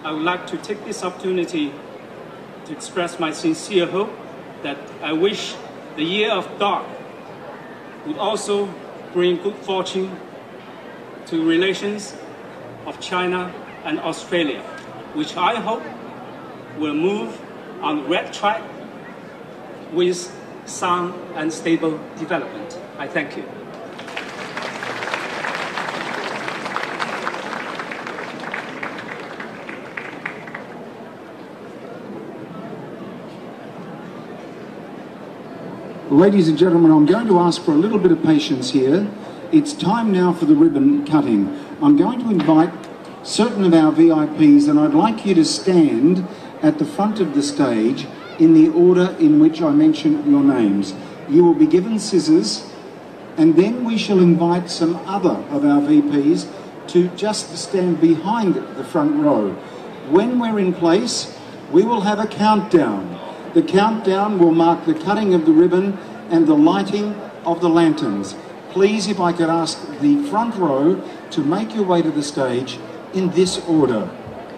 I would like to take this opportunity to express my sincere hope that I wish the year of dog would also bring good fortune to relations of China and Australia, which I hope will move on the right track with sound and stable development. I thank you. Ladies and gentlemen, I'm going to ask for a little bit of patience here. It's time now for the ribbon cutting. I'm going to invite certain of our VIPs, and I'd like you to stand at the front of the stage in the order in which I mention your names. You will be given scissors, and then we shall invite some other of our VPs to just stand behind the front row. When we're in place, we will have a countdown. The countdown will mark the cutting of the ribbon and the lighting of the lanterns. Please, if I could ask the front row to make your way to the stage in this order.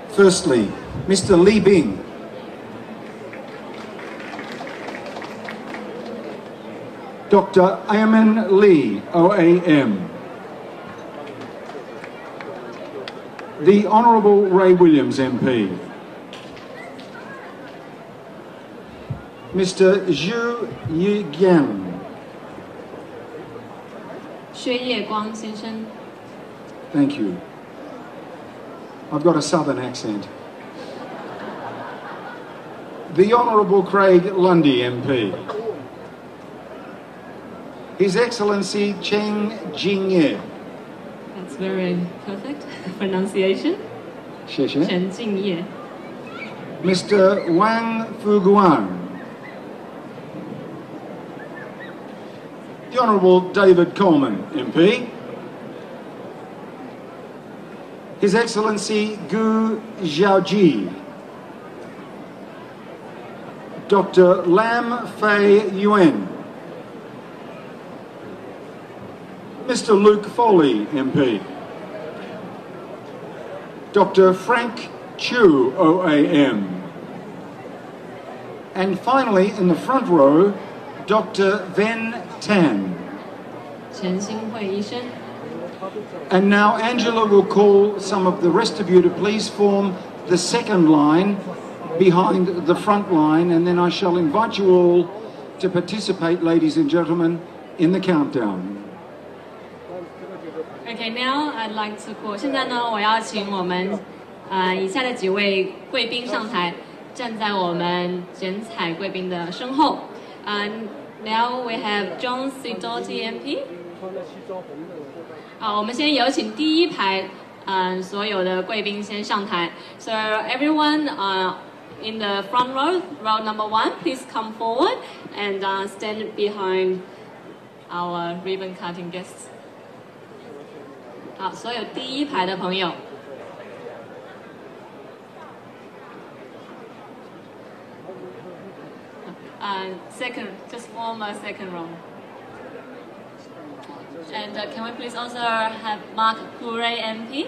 Firstly, Mr. Li Bing. Dr. Amin Lee, OAM. The Honourable Ray Williams, MP. Mr. Zhu Yigian. 薛叶光先生 Thank you. I've got a southern accent. The Honourable Craig Lundy, MP. His Excellency Cheng Jingye. That's very perfect pronunciation. 谢谢. 陈敬业 Mr. Wang Fuguan. The Honourable David Coleman, MP. His Excellency Gu Xiaoji. Dr. Lam Fei Yuen. Mr. Luke Foley, MP. Dr. Frank Chu, OAM. And finally, in the front row, Dr. Ven Tan. 陈新慧医生 And now Angela will call some of the rest of you to please form the second line behind the front line, and then I shall invite you all to participate, ladies and gentlemen, in the countdown. Okay, now I'd like to call. 现在呢，我要请我们以下的几位贵宾上台，站在我们剪彩贵宾的身后。Now we have John Sidoti MP。好，我们先有请第一排所有的贵宾先上台。So everyone in the front row, row number 1, please come forward and stand behind our ribbon cutting guests. 好，所有第一排的朋友。Second, just form a second row. And can we please also have Mark Pure MP?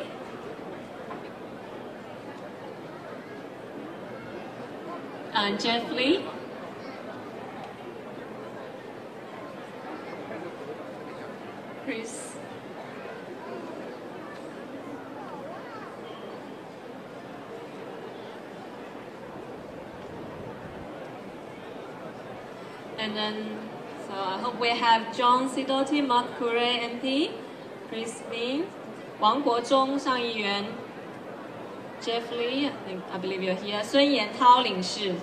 And Jeff Lee. Chris. And then, so I hope we have John Sidoti, Mark Kure MP, Chris Bean, Wang Guozhong 上议员 Jeff Lee, I believe you're here. 孙延涛领事，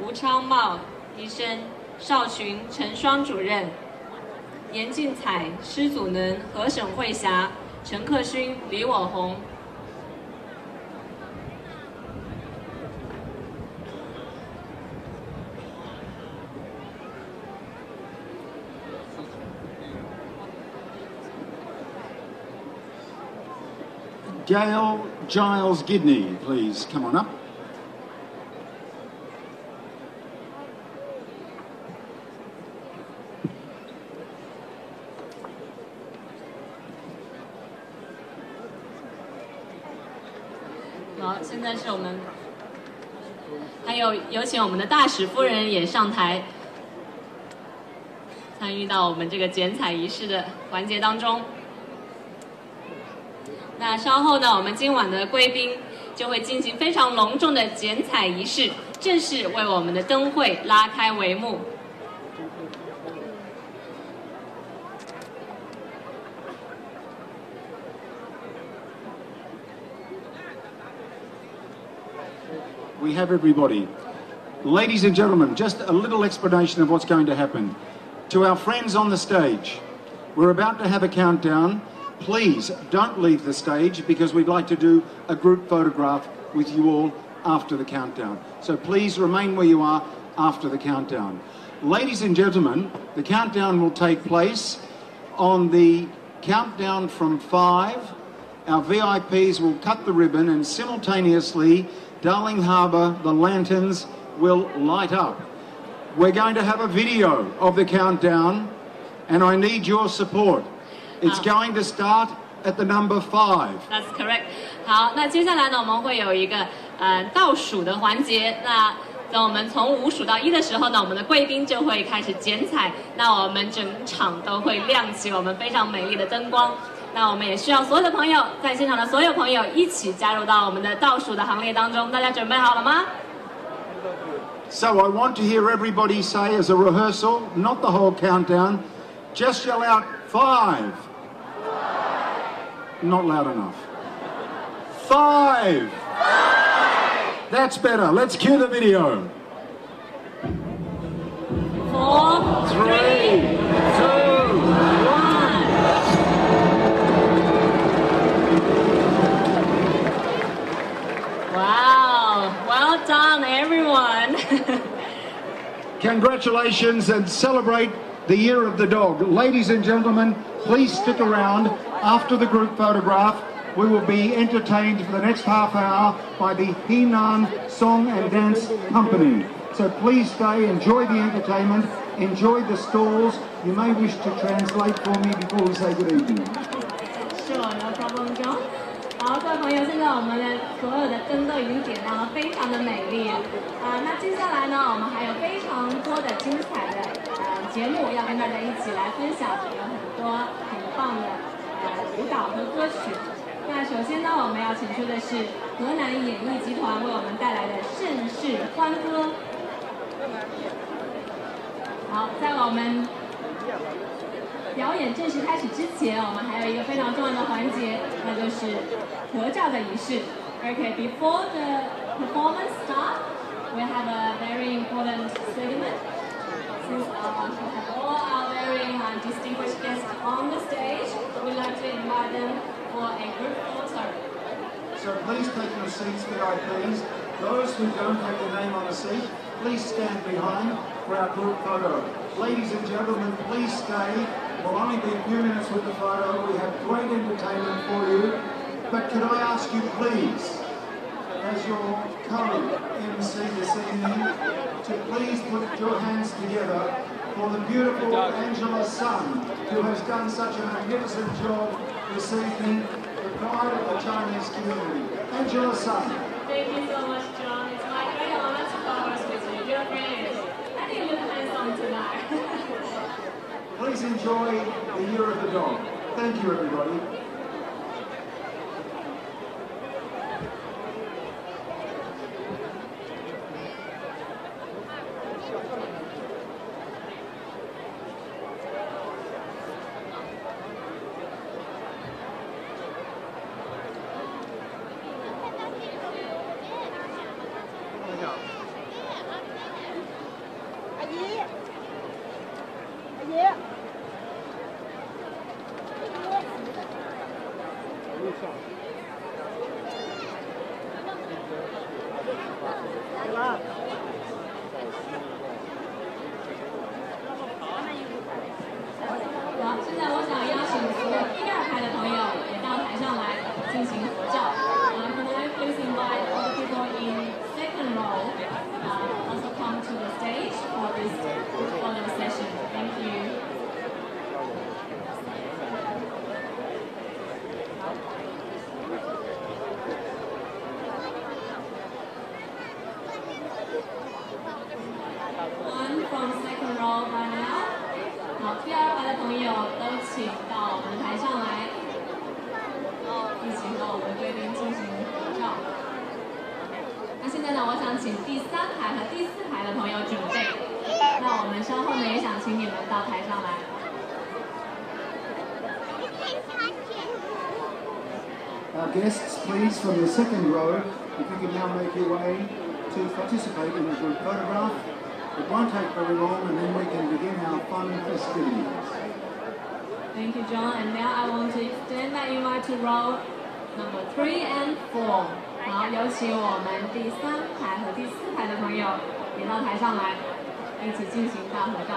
吴昌茂医生，邵群陈双主任，严俊彩施祖能何沈慧霞，陈克勋李我宏。Gail Giles Gidney, please come on up.好，现在是我们，还有请我们的大使夫人也上台，参与到我们这个剪彩仪式的环节当中。那稍后呢，我们今晚的贵宾就会进行非常隆重的剪彩仪式，正式为我们的灯会拉开帷幕。We have everybody. Ladies and gentlemen, just a little explanation of what's going to happen. To our friends on the stage, we're about to have a countdown. Please don't leave the stage because we'd like to do a group photograph with you all after the countdown. So please remain where you are after the countdown. Ladies and gentlemen, the countdown will take place on the countdown from 5. Our VIPs will cut the ribbon and simultaneously Darling Harbour, the lanterns will light up. We're going to have a video of the countdown and I need your support. It's going to start at the number 5. That's correct. 好，那接下来呢，我们会有一个倒数的环节。那等我们从5数到1的时候呢，我们的贵宾就会开始剪彩。那我们整场都会亮起我们非常美丽的灯光。那我们也需要所有的朋友，在现场的所有朋友一起加入到我们的倒数的行列当中。大家准备好了吗？ So I want to hear everybody say as a rehearsal, not the whole countdown, just yell out 5. Not loud enough. 5. That's better. Let's cue the video. 4, 3, 2, 1. Wow, well done everyone. Congratulations and celebrate the Year of the Dog. Ladies and gentlemen, please stick around after the group photograph. We will be entertained for the next half hour by the Henan Song and Dance Company. So please stay, enjoy the entertainment, enjoy the stalls. You may wish to translate for me before we say good evening. Sure, no problem, John. 好，各位朋友，现在我们的所有的灯都已经点亮了，非常的美丽那接下来呢，我们还有非常多的精彩的节目要跟大家一起来分享，有很多很棒的舞蹈和歌曲。那首先呢，我们要请出的是河南演艺集团为我们带来的盛世欢歌。好，在我们表演正式开始之前，我们还有一个非常重要的环节，那就是合照的仪式。Okay, before the performance starts, we have a very important segment. Since we have all our very distinguished guests on the stage, we'd like to invite them for a group photo. So please take your seats, VIPs. Those who don't have their name on a seat, please stand behind for our group photo. Ladies and gentlemen, please stay. We'll only be a few minutes with the photo. We have great entertainment for you. But could I ask you please, as your co-MC this evening, to please put your hands together for the beautiful Angela Sun, who has done such a magnificent job this evening, the pride of the Chinese community. Angela Sun. Thank you so much, John. It's my great honor to converse with you. You're great. I think you look handsome tonight. Please enjoy the Year of the Dog. Thank you, everybody. 好，现在我想邀请所有第2排的朋友也到台上来进行合照。Can I please invite all the people in second row also come to the stage for this photo session? Thank you. One from second row by now. 好，第2排的朋友都请到我们台上来，一起和我们贵宾进行合照。那现在呢，我想请第3排和第4排的朋友准备。那我们稍后呢，也想请你们到台上来。Our guests, please, from the second row, if you can now make your way to participate in a group photograph. It won't take very long, and then we can begin our fun festivities. Thank you, John. And now I want to extend that invite to row number 3 and 4. 好，有请我们第3排和第4排的朋友也到台上来，一起进行大合照。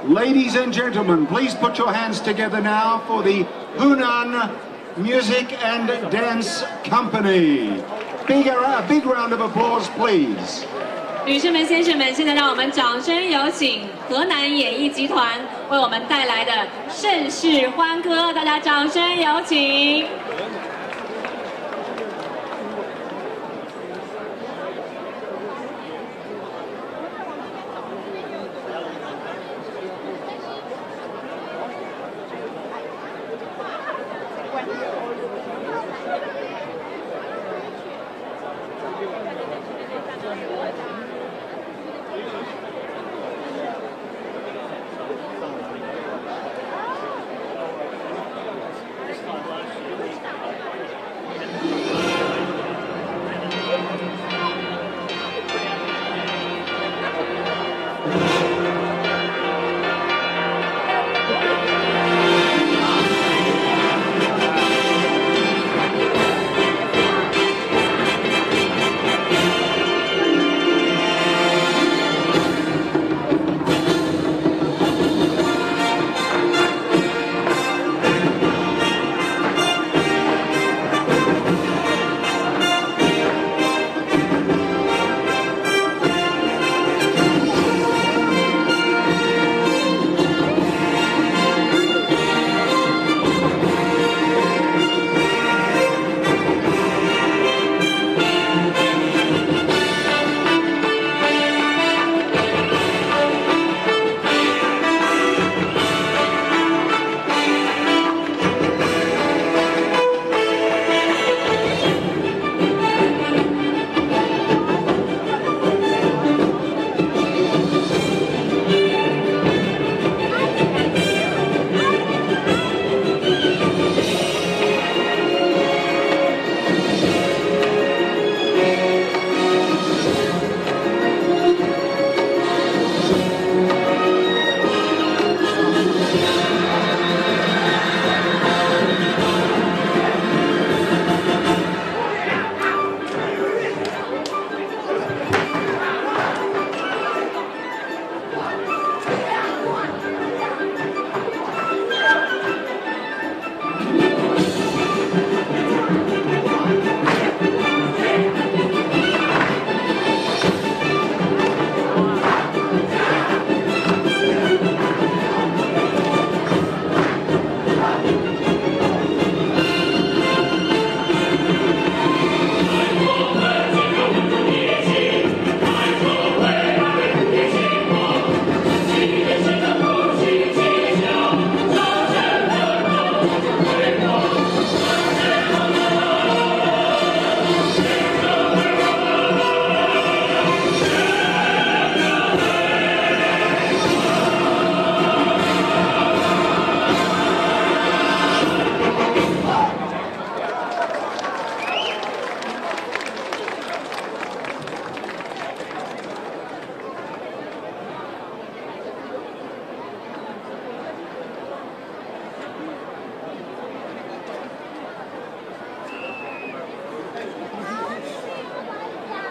Ladies and gentlemen, please put your hands together now for the Hunan Music and Dance Company. A big round of applause, please. 女士们、先生们，现在让我们掌声有请河南演艺集团为我们带来的盛世欢歌，大家掌声有请。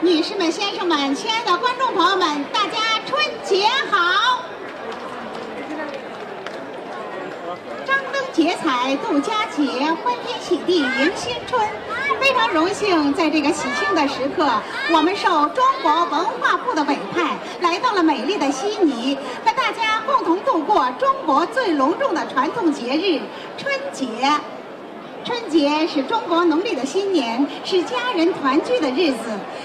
女士们、先生们、亲爱的观众朋友们，大家春节好！张灯结彩度佳节，欢天喜地迎新春。非常荣幸，在这个喜庆的时刻，我们受中国文化部的委派，来到了美丽的悉尼，和大家共同度过中国最隆重的传统节日——春节。春节是中国农历的新年，是家人团聚的日子，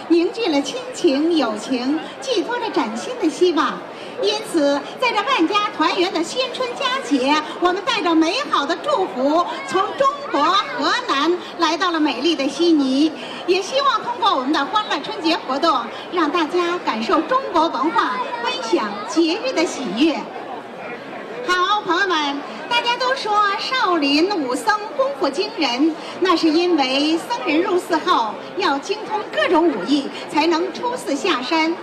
凝聚了亲情友情，寄托着崭新的希望。因此，在这万家团圆的新春佳节，我们带着美好的祝福，从中国河南来到了美丽的悉尼，也希望通过我们的欢乐春节活动，让大家感受中国文化，分享节日的喜悦。好，朋友们，大家都说少林武僧功夫惊人，那是因为僧人入寺后要精通各种武艺，才能出寺下山。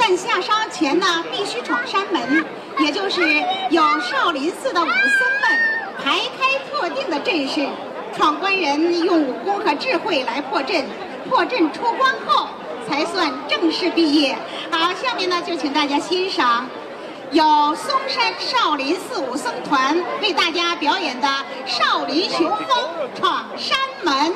但下山前呢，必须闯山门，也就是有少林寺的武僧们排开特定的阵势，闯关人用武功和智慧来破阵，破阵出关后才算正式毕业。好，下面呢就请大家欣赏有嵩山少林寺武僧团为大家表演的少林雄风闯山门。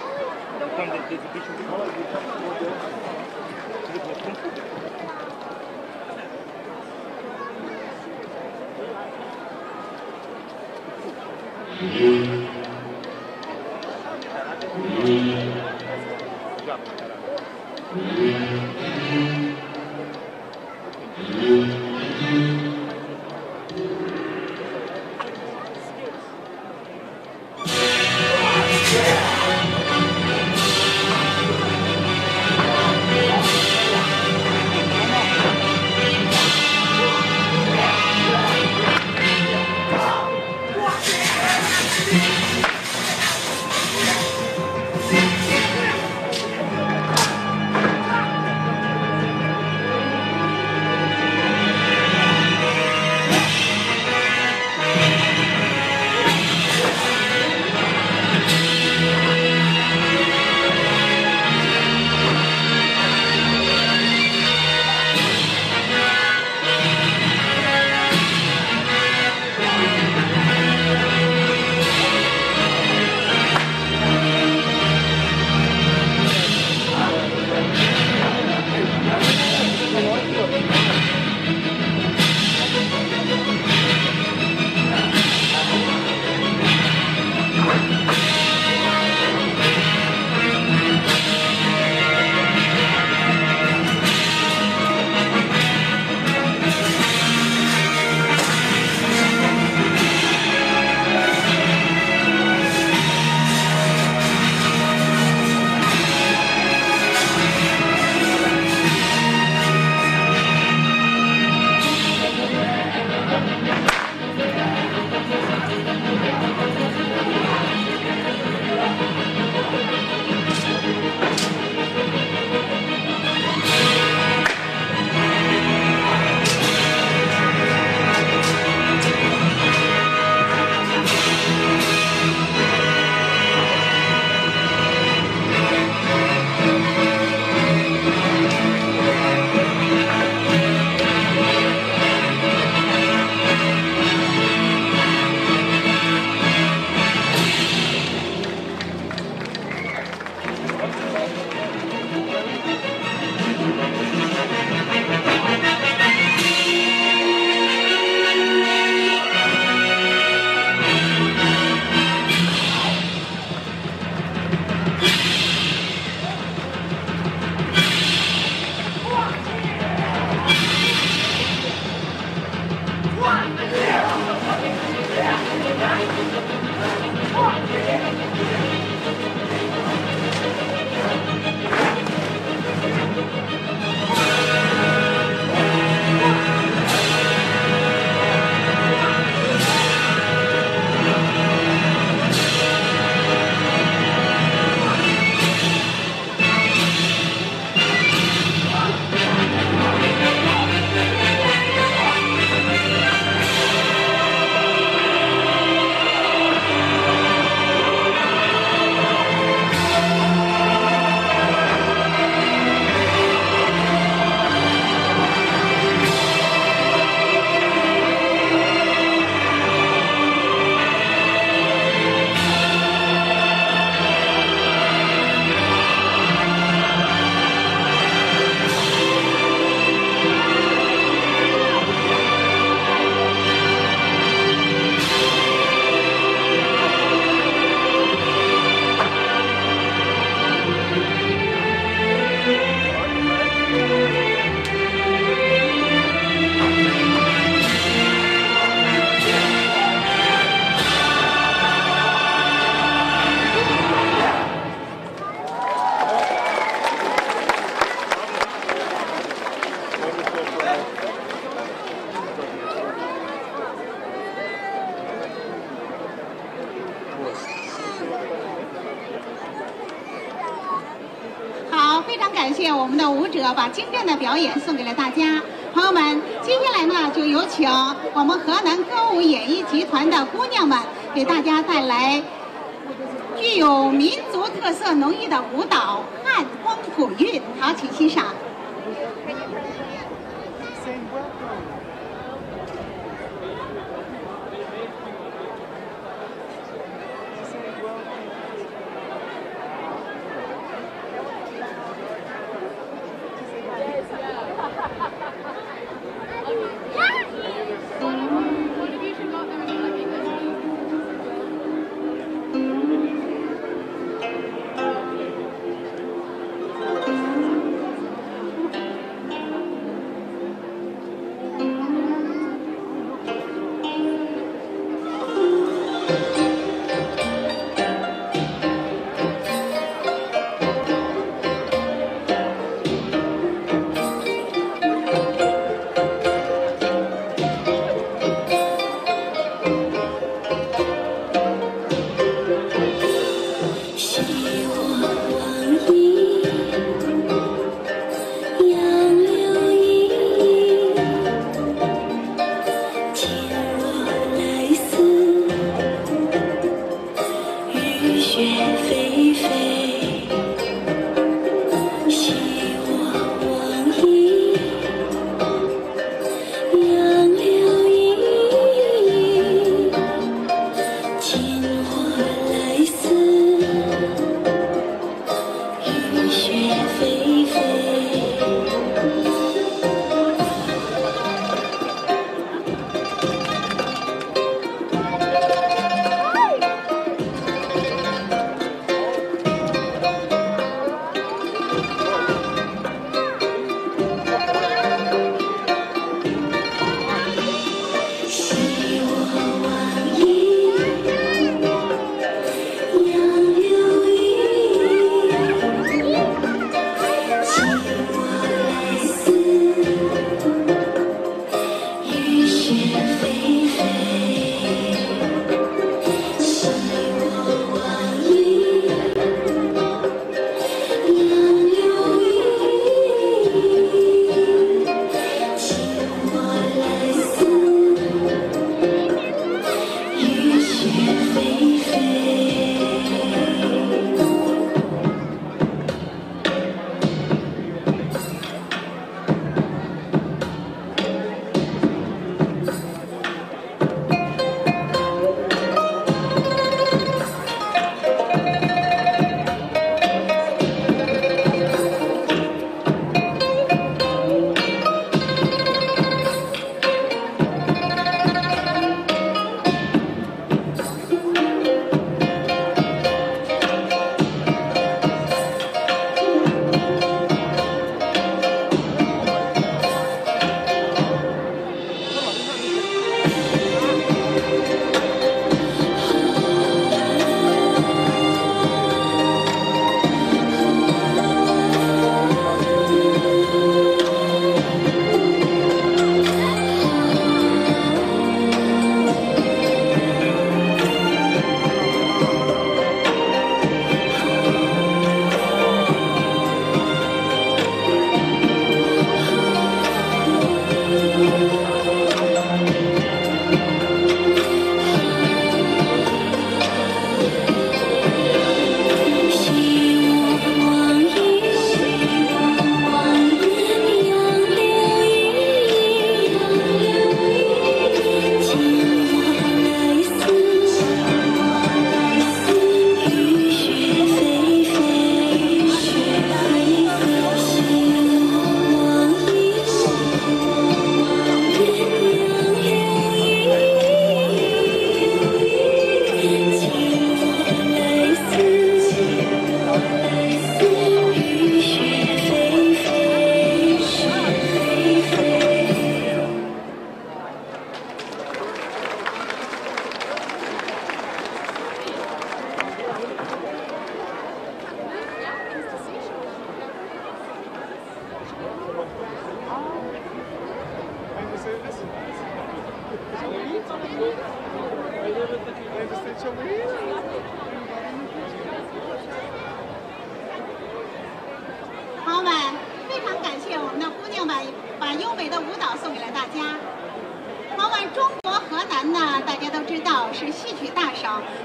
常感谢我们的舞者把精湛的表演送给了大家。朋友们，接下来呢，就有请我们河南歌舞演艺集团的姑娘们给大家带来具有民族特色浓郁的舞蹈《汉风古韵》，好，请欣赏。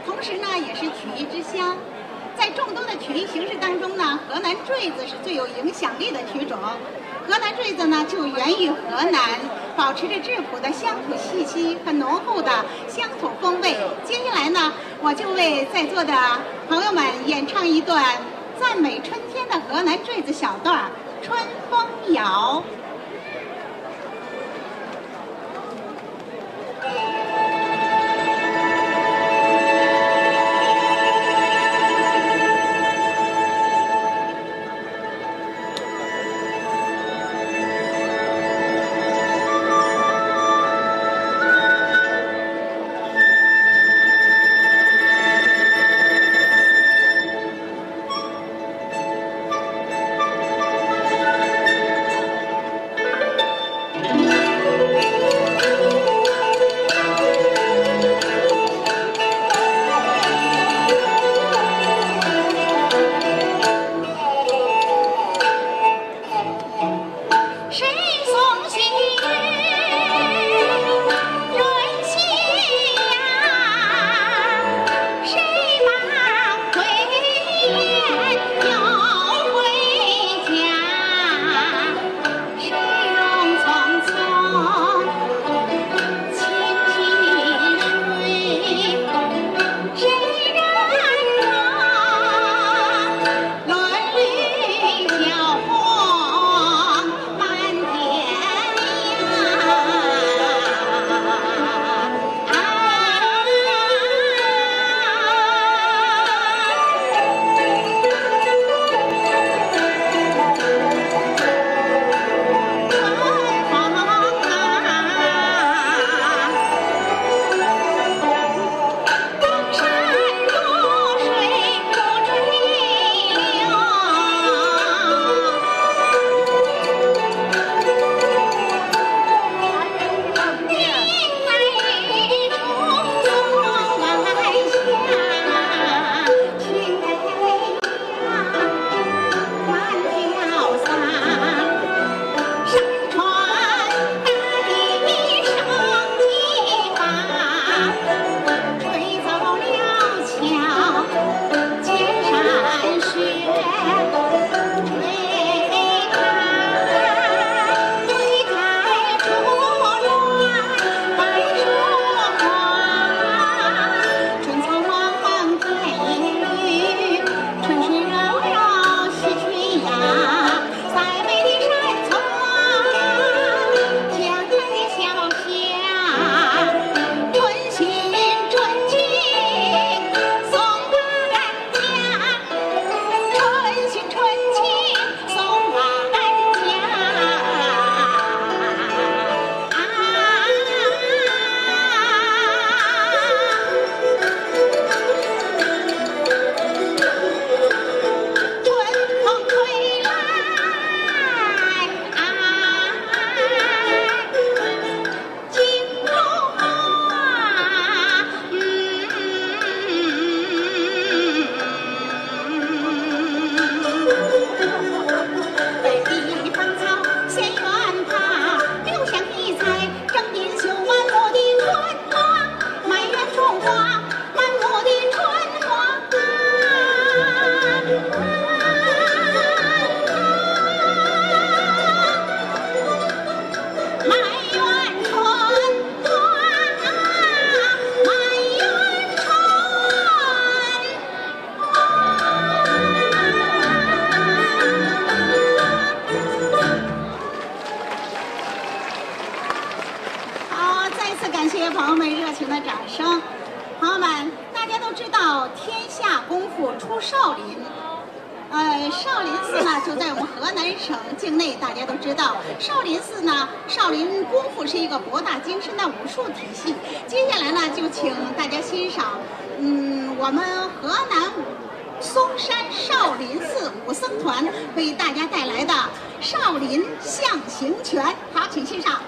同时呢也是曲艺之乡。在众多的曲艺形式当中呢，河南坠子是最有影响力的曲种。河南坠子呢就源于河南，保持着质朴的乡土气息和浓厚的乡土风味。接下来呢，我就为在座的朋友们演唱一段赞美春天的河南坠子小段《春风摇》。朋友们热情的掌声。朋友们，大家都知道天下功夫出少林。少林寺呢就在我们河南省境内，大家都知道。少林寺呢，少林功夫是一个博大精深的武术体系。接下来呢，就请大家欣赏，我们河南嵩山少林寺武僧团为大家带来的少林象形拳。好，请欣赏。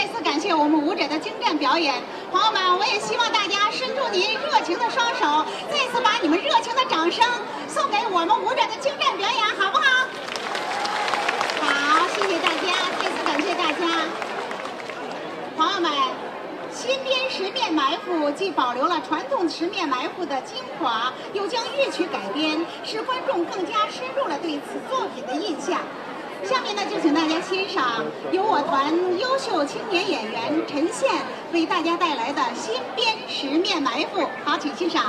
再次感谢我们舞者的精湛表演。朋友们，我也希望大家伸出您热情的双手，再次把你们热情的掌声送给我们舞者的精湛表演，好不好？好，谢谢大家，再次感谢大家。朋友们，新编十面埋伏既保留了传统十面埋伏的精华，又将乐曲改编，使观众更加深入了对此作品的印象。下面呢，就请大家欣赏由我团优秀青年演员陈宪为大家带来的新编十面埋伏。好，请欣赏。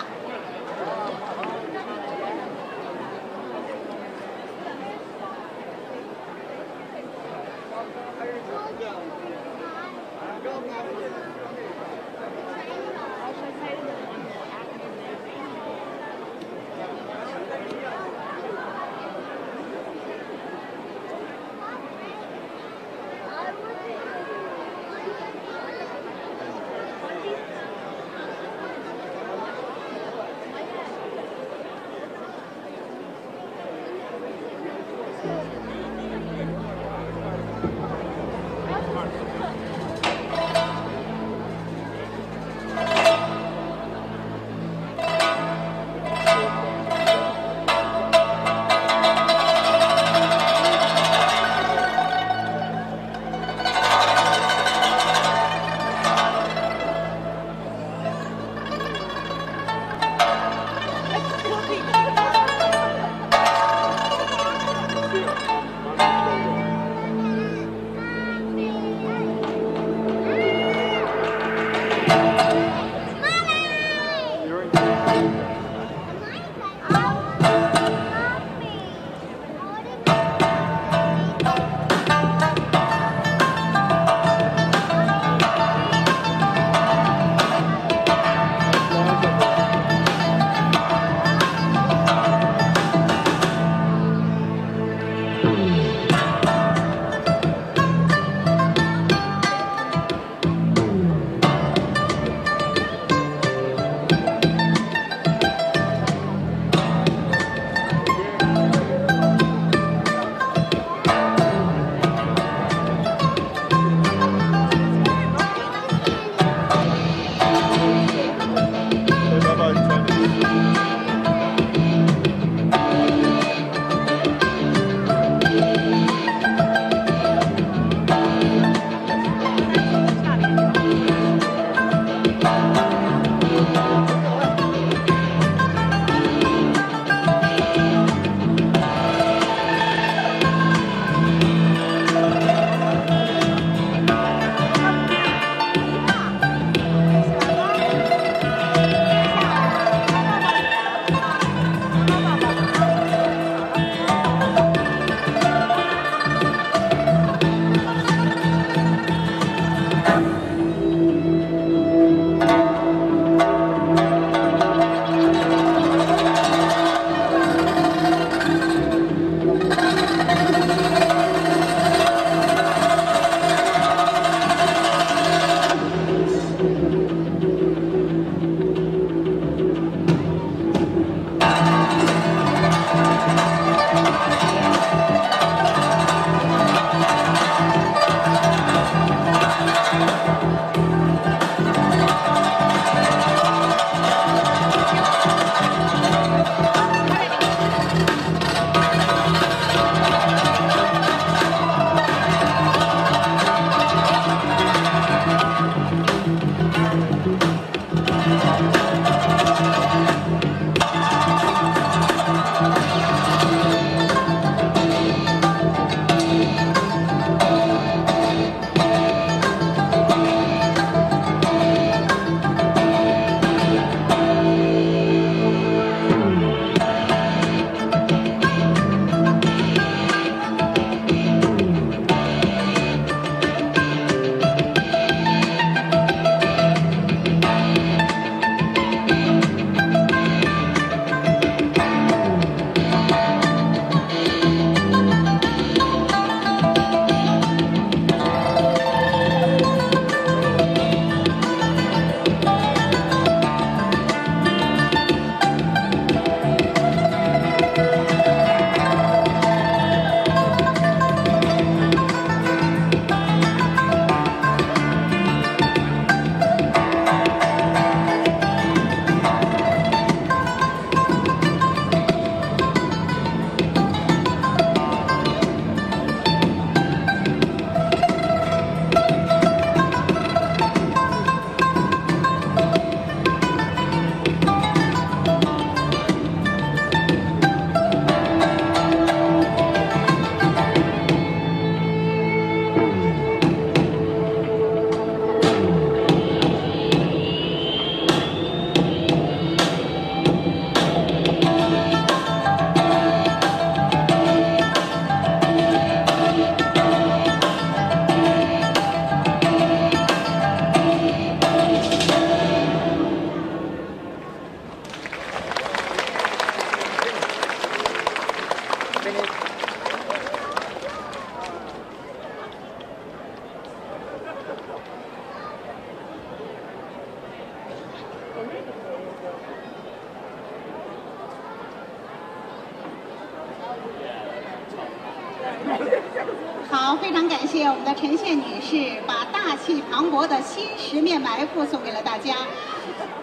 好，非常感谢我们的陈宪女士把大气磅礴的新十面埋伏送给了大家。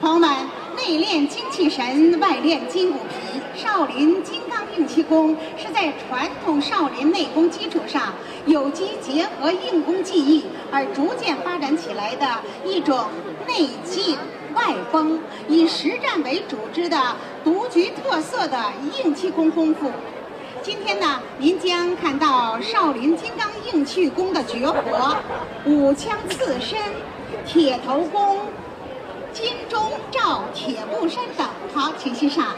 朋友们，内练精气神，外练筋骨皮，少林金刚硬气功是在传统少林内功基础上，有机结合硬功技艺而逐渐发展起来的一种内劲外崩、以实战为主之的独具特色的硬气功功夫。今天呢，您将看到少林金刚硬气功的绝活五枪刺身、铁头功、金钟罩铁布衫等。好，请欣赏。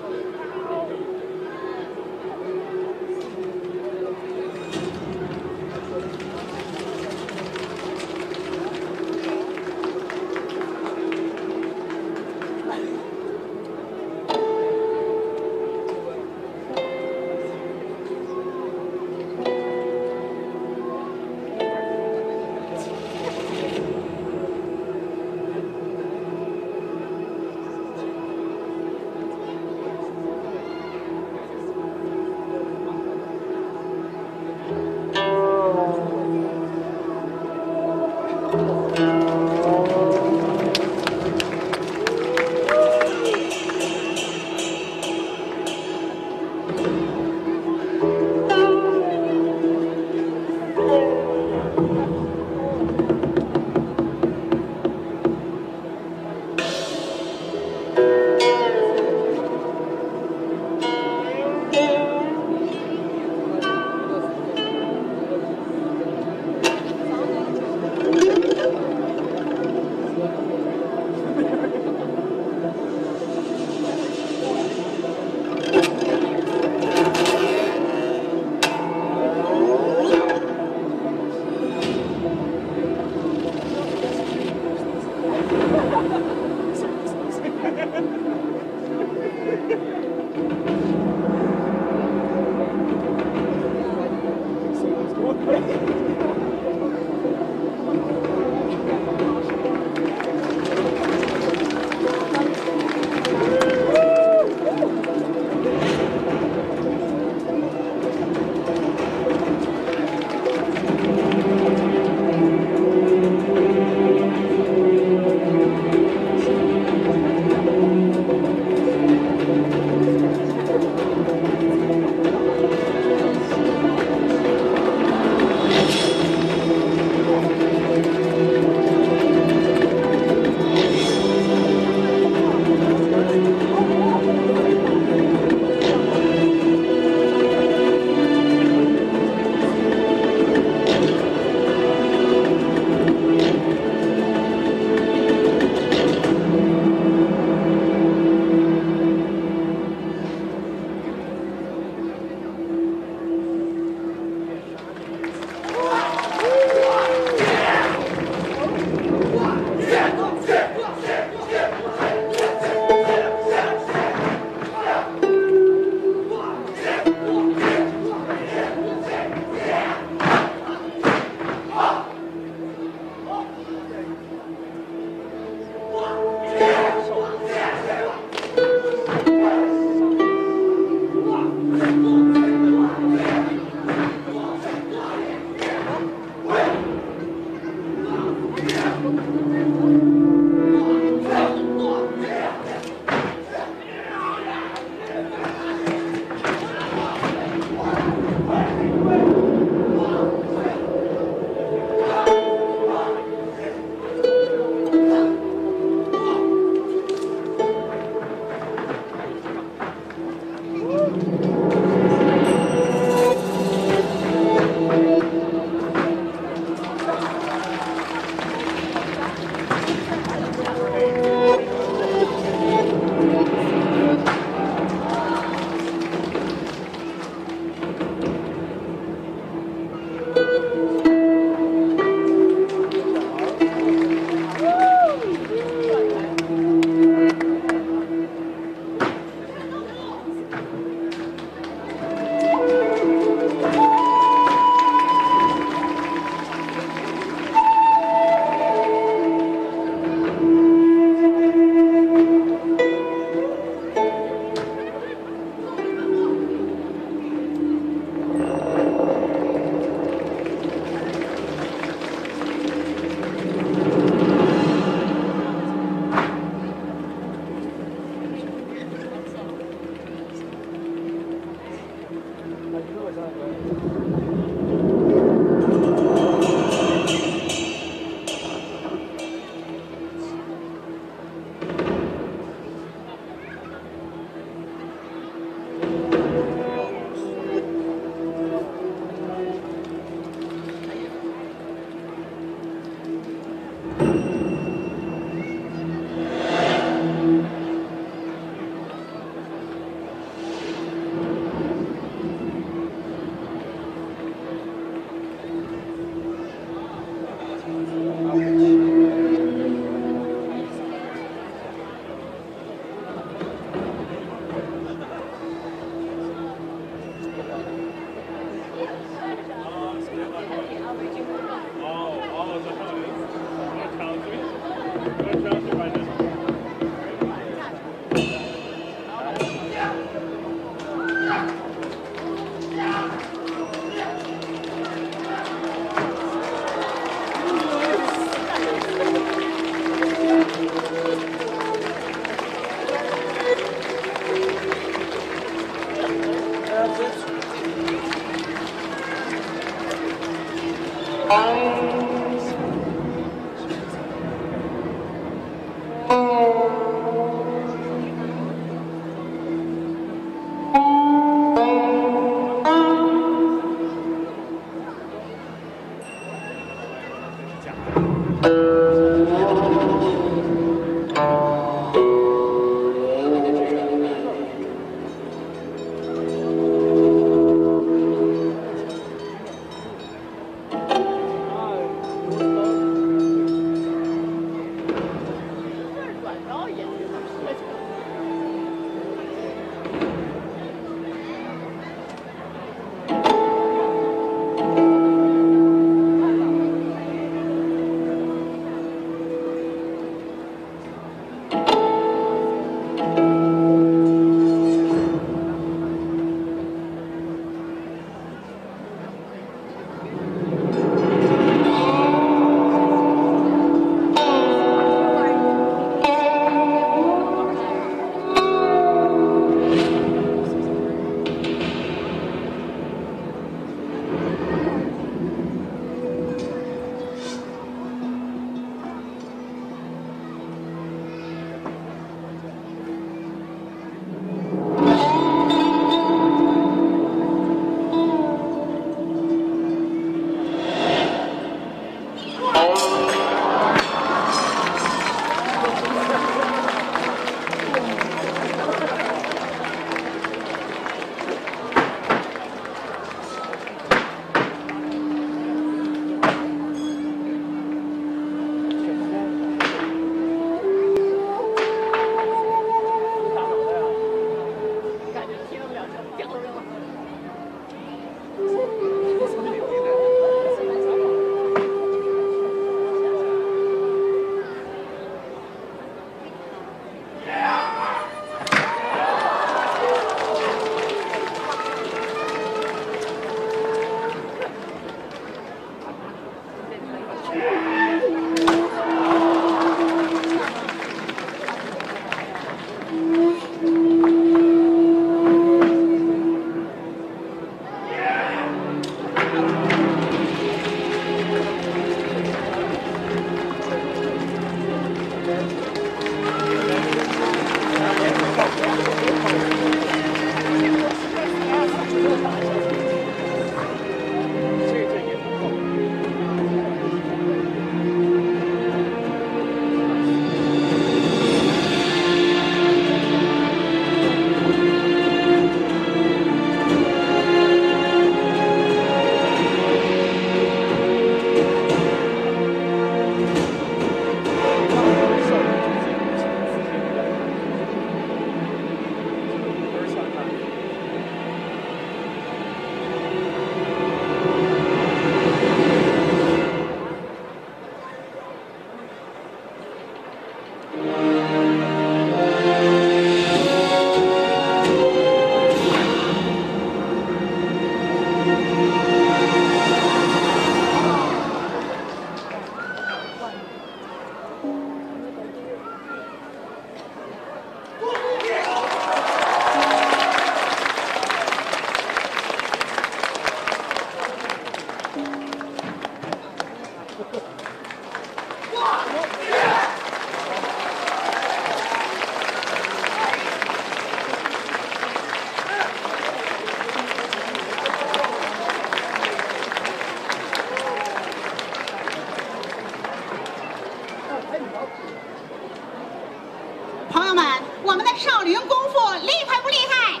朋友们，我们的少林功夫厉害不厉害？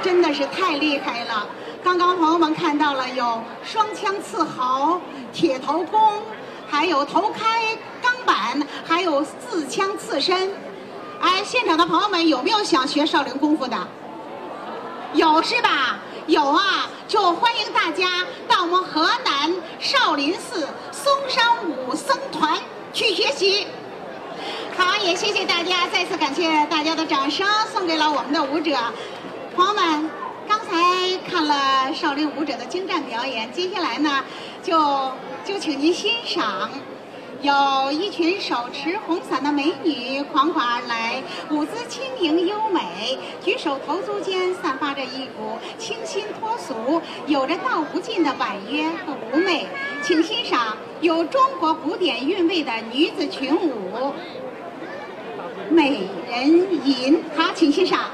真的是太厉害了！刚刚朋友们看到了有双枪刺毫、铁头功，还有头开钢板，还有自枪刺身。哎，现场的朋友们有没有想学少林功夫的？有是吧？有啊，就欢迎大家到我们河南少林寺嵩山武僧团去学习。好，也谢谢大家，再次感谢大家的掌声，送给了我们的舞者。朋友们，刚才看了少林舞者的精湛表演，接下来呢，就请您欣赏。有一群手持红伞的美女款款而来，舞姿轻盈优美，举手投足间散发着一股清新脱俗、有着道不尽的婉约和妩媚。请欣赏有中国古典韵味的女子群舞《美人吟》。好，请欣赏。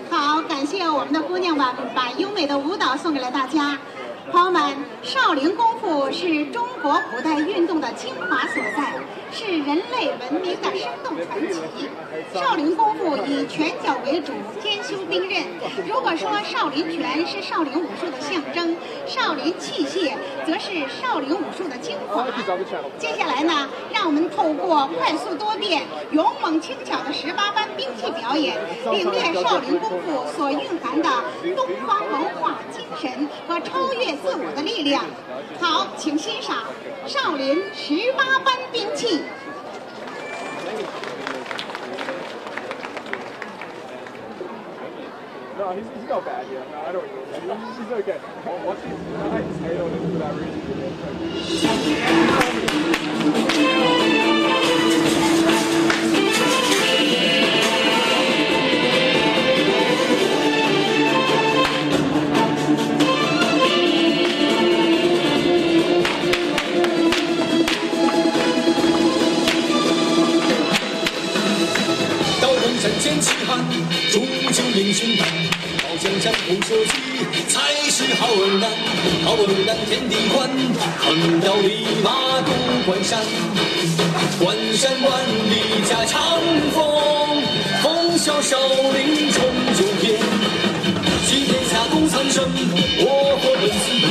好，感谢我们的姑娘们把优美的舞蹈送给了大家。朋友们，少林功夫是中国古代运动的精华所在，是人类文明的生动传奇。少林功夫以拳脚为主，兼修兵刃。如果说少林拳是少林武术的象征，少林器械则是少林武术的精华。接下来呢，让我们透过快速多变、勇猛轻巧的18般兵器表演，领略少林功夫所蕴含的东方文化精神和超越自我的力量。好，请欣赏少林18般兵器。No, he's not bad, yeah. No, I don't know. He's okay. Watch his, I hate his head on him for that reason. 山间起喊，铸就英雄胆，好将江湖社稷，才是好儿男。好儿男天地宽，横刀立马渡关山。关山万里家常风，风萧少林冲九天。齐天下共苍生，我国本司命。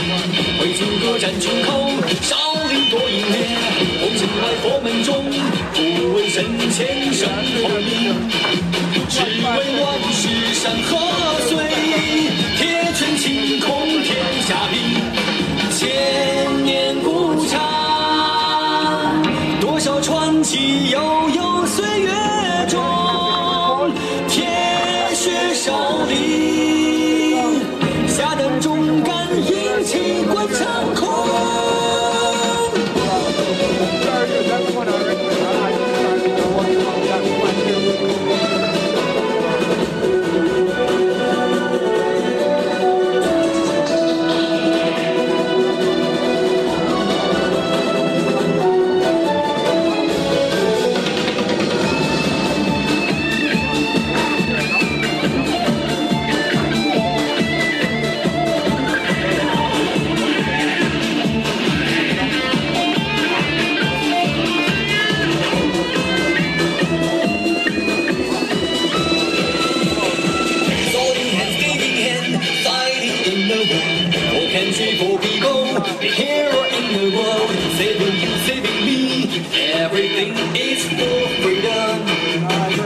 挥金戈战群口，少林夺英烈。红尘外佛门中，不问身前身后名。只为万世山河岁，铁拳清空天下平。千年古刹，多少传奇悠悠岁月中。铁血少林，下胆忠肝，英气贯长空。Everything is for freedom.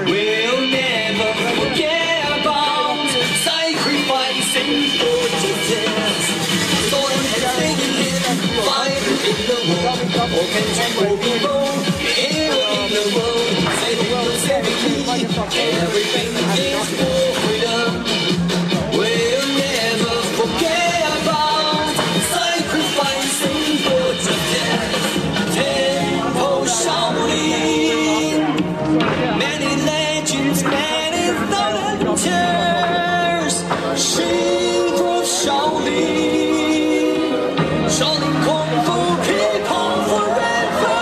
We'll never forget about sacrificing for justice. Sword and singing, fighting in the war. War country for people, hero in the world. Saving me, everything is for freedom. We'll never forget about sacrificing for justice. Many legends, many volunteers. Shield of Shaolin, Shaolin Kung Fu, keep on forever.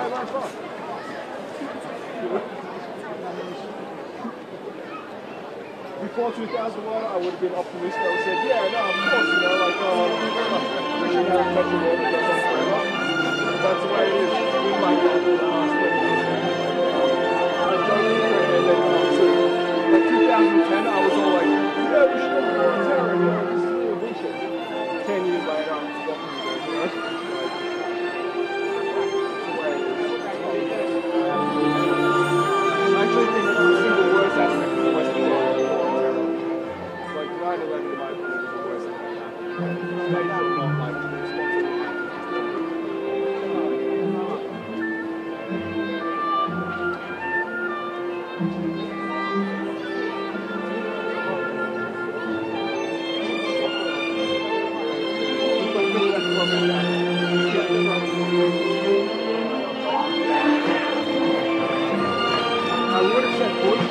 Before 2001, I would have been optimistic. I would have said, yeah, no, of course, you know, like, we should have a better world that goes on forever. That's the way it is. It's been like that for the last 20 years. I don't think we're going to let it come soon. Like 2010, I was all like, yeah, we should have a world terror. You know, this is really bullshit. 10 years later, I'm forgotten about it, you know? That's the way it is. I actually think it's the single worst aspect of the Western world. Like 9/11 might be the worst thing that happened. They should not like I would have said Bush.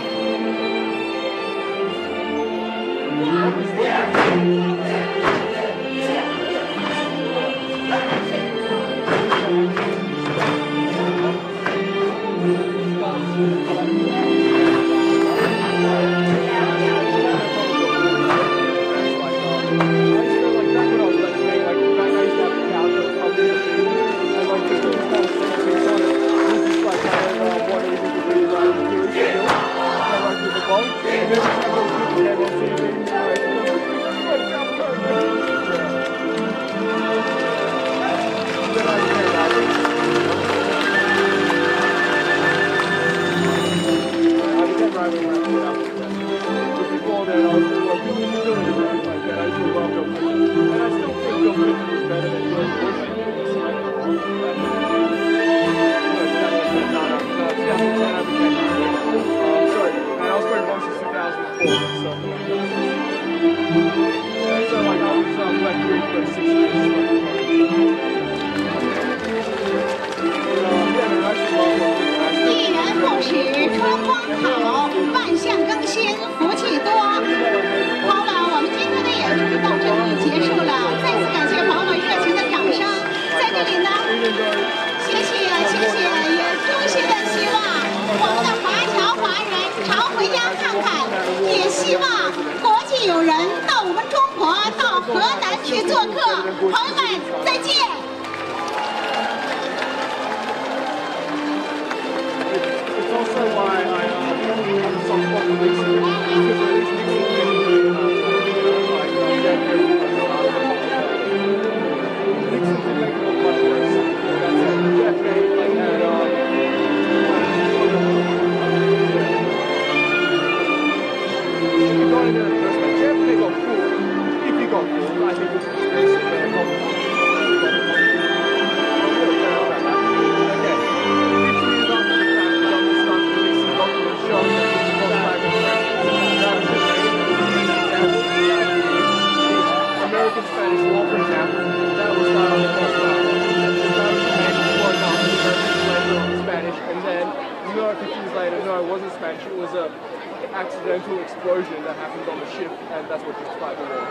Accidental explosion that happened on the ship, and that's what justified the war.